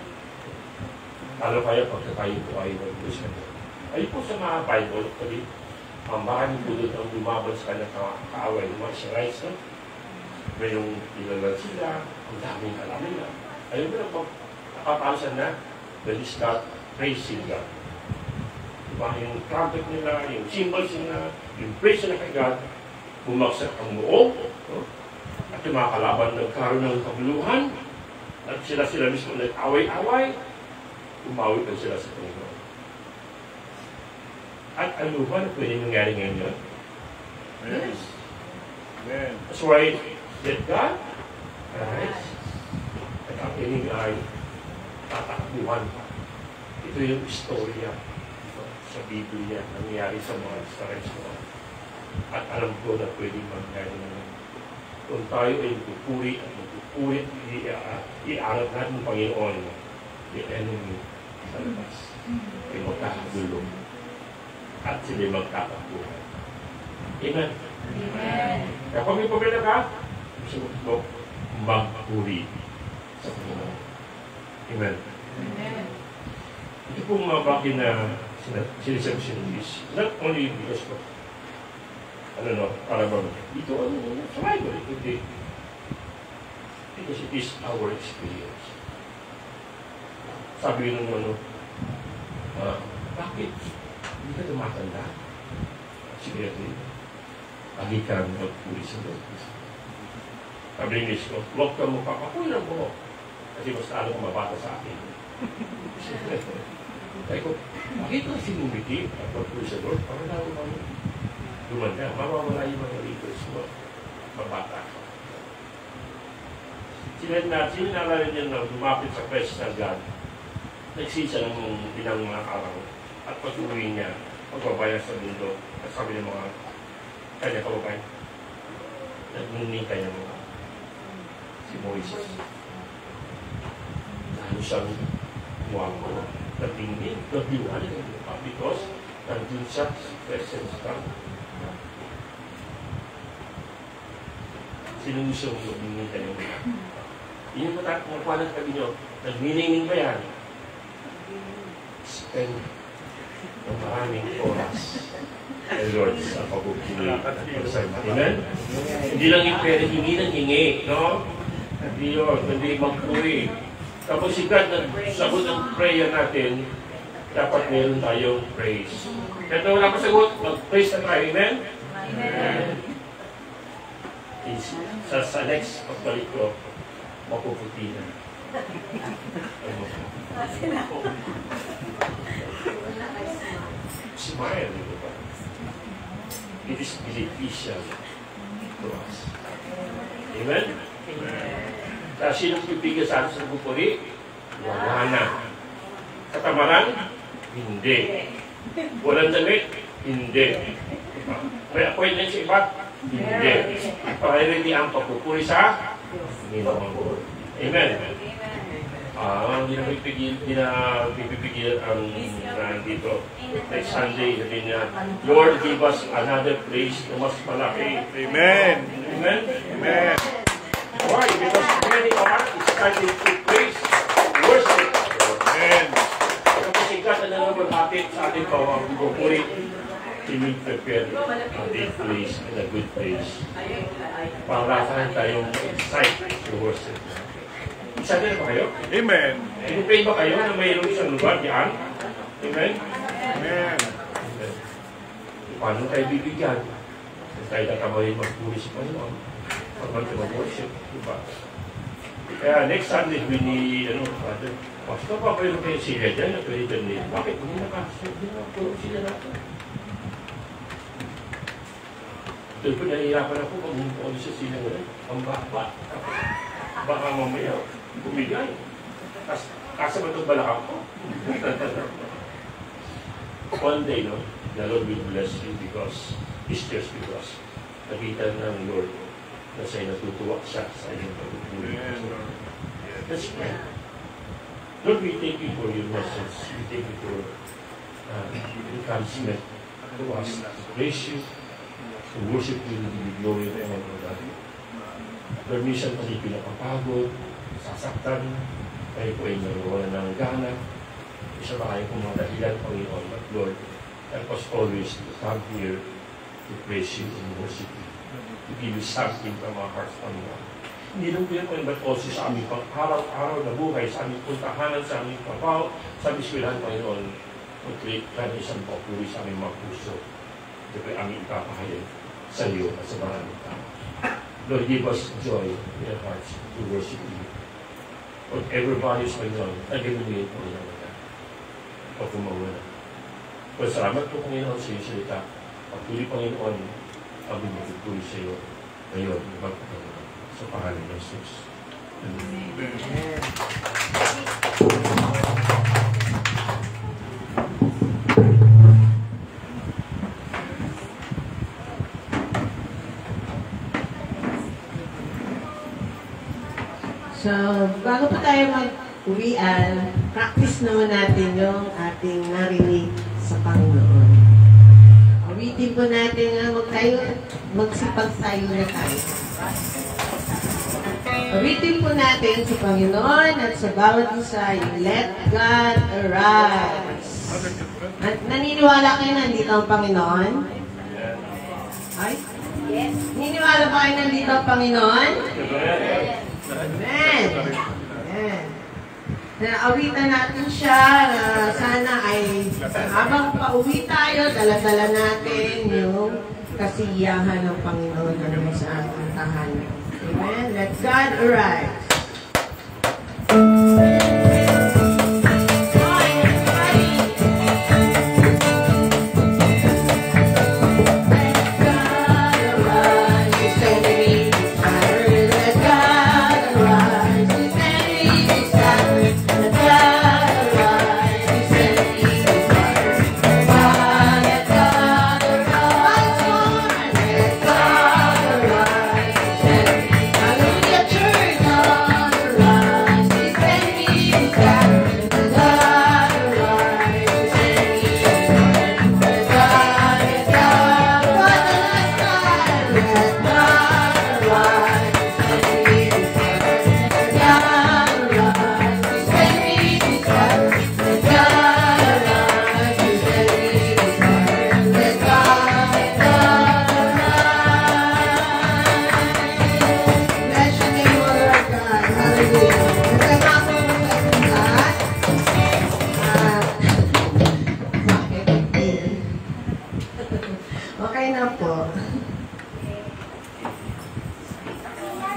Lalo kaya pagka tayo po ay mag-Diyos. Ay po sa mga Bible, kasi marami po doon ang lumaban sa kanyang kaaway, yung mga Israelites, no? May yung ilalal sila, ang daming alam nila. Ayun po na po, nakapausan na, they start praising God. Diba? Yung trumpet nila, yung cymbals nila, yung praise nila kay God, bumagsak ang muog, no? At yung mga kalaban nagkaroon ng kaguluhan, at sila mismo nag-away-away, umawi pa sila sa Panginoon. At ano ba na pwede nangyari ngayon yun? Yes. Amen. That's why, let God arise. At ang ining ay tatakbuhan. Ito yung istorya sa Biblia nangyari sa mga Israelites mo. At alam ko na pwede mangyari naman. Kung tayo ay magpupuri at magpupuri, iaangat natin ng Panginoon, the enemy sa labas ay magkakagulo at sila magkakabuhay. Amen? Amen. Kaya kung may problema ka, gusto mo magpuri sa Panginoon. Amen? Amen. Ito pong mga bagay na sinasabi siya ng Diyos. Not only because of para bang ito sa Bible, hindi. Because it is our experience. Sabi nung bakit? Hindi ka tumatanda? Sige natin. Lagi ka magpuri sa Lord. Sabi ng Diyos ko, huwag ka mo papakuin ang buhok. Kasi mas lalo kang mabata sa akin. Sabi ko, bakit ka sinumiti at magpuri sa Lord? Para na ako naman. Lumanda, mawawala yung mga leaders mo. Mabata ka. Sinalala niya na lumapit sa presence ng God. Nagsisa ng ilang mga araw. At patuloy niya, magbabayan sa mundo. At sabi ng mga kanya kababayan, nagnining kanya mga si Moises. Lalo siyang muwako. Nagnining, nagliwanag ang lupa because nandun siya sa presence ng God. Sino gusto mong nagnining kanya mga? Yun po tayo, kung nakuha ng sabi nyo, nagnining ba yan? Spend ng maraming oras kay Lord sa pagpupuli at pagsabi. Amen? Hindi lang yung pera, hingi ng hingi, no? Hindi yun, hindi magpuri. Tapos si God, sagot ang prayer natin, dapat meron tayong praise. Kaya wala pa sagot, mag-praise na tayo. Amen? Amen. Sa next pagbalik ko, mapuputi na. Smile, di ba? It is beneficial to us. Amen? Kaya sinong pipigil sa atin sa pupuri? Wala na. Katamaran? Hindi. Walang damit? Hindi. May appointment sa iba? Hindi. Priority ang pagpupuri sa Panginoon. Amen. Hindi na pipigil ang dito. Next Sunday, sabi niya, Lord, give us another place na mas malaki. Amen. Amen? Amen. Why? Because many of us is starting to praise, worship. Amen. Kapag sikat na naman natin sa ating pagpupuri, He will prepare a big place and a good place. Para tayong excited to worship. Excited ba kayo? Amen. Pinipray ba kayo na mayroong isang lugar diyan? Amen? Amen. Paano tayo bibigyan? Tayo tatamay magpuri sa Panginoon. Pag mag-worship, diba? Kaya next Sunday, we need, Father, Pastor, pa pwede kayo sila dyan na pwede dyan. Bakit? Hindi nakasip din ang tulong sila natin. Doon po nahihirapan ako pag hindi sa sila ngayon. Ang baba. Baka mamaya, bumigay. Kasa ba itong balakang ko? One day, no, the Lord will bless you because, it's just because, nakita ng Lord na sa'yo natutuwa siya sa iyong pagpupuri. That's right. Lord, we thank you for your message. We thank you for encouragement to us, to praise you, to worship you, to be glory and honor to God. Lord, minsan kasi pinapapagod, sasaktan, kayo po ay naroon ng gana. isa ba kayong mga dahilan, Panginoon, but Lord, help us always to come here to praise you in worship you, to give you something from our hearts, Panginoon. Hindi lang po yan, Panginoon, but also sa aming araw-araw na buhay, sa aming puntahanan, sa aming trabaho, sa aming eskwelahan, Panginoon, mag-create ka ng isang papuri sa aming mga puso. Ito po aming ipapahayag sa iyo at sa maraming tao. Lord, give us joy in our hearts to worship you. Whatever values, Panginoon, nag-ilumit po rin naman na. O kumawala. Well, salamat po, Panginoon, sa iyong salita. Pagtuli, Panginoon, ang binigay sa iyo ngayon, Panginoon, sa pangalan ng Jesus. Amen. So, bago pa tayo mag-uwian, practice naman natin yung ating narinig sa Panginoon. Awitin po natin na magsipag-tayo na tayo. Awitin po natin sa Panginoon at sa bawat isa yung Let God Arise. Naniniwala kayo na nandito ang Panginoon? Ay? Yes. Naniniwala ba kayo na nandito ang Panginoon? Yes. Amen. Amen. Naawitan natin siya na sana ay habang pauwi tayo, dala-dala natin yung kasiyahan ng Panginoon na sa ating tahanan. Amen. Let God arise. Okay na po.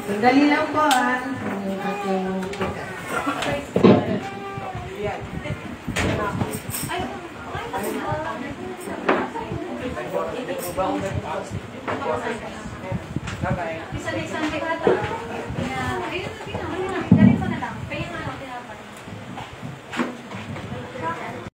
Sandali lang po, ha? Yung ating Bye-bye.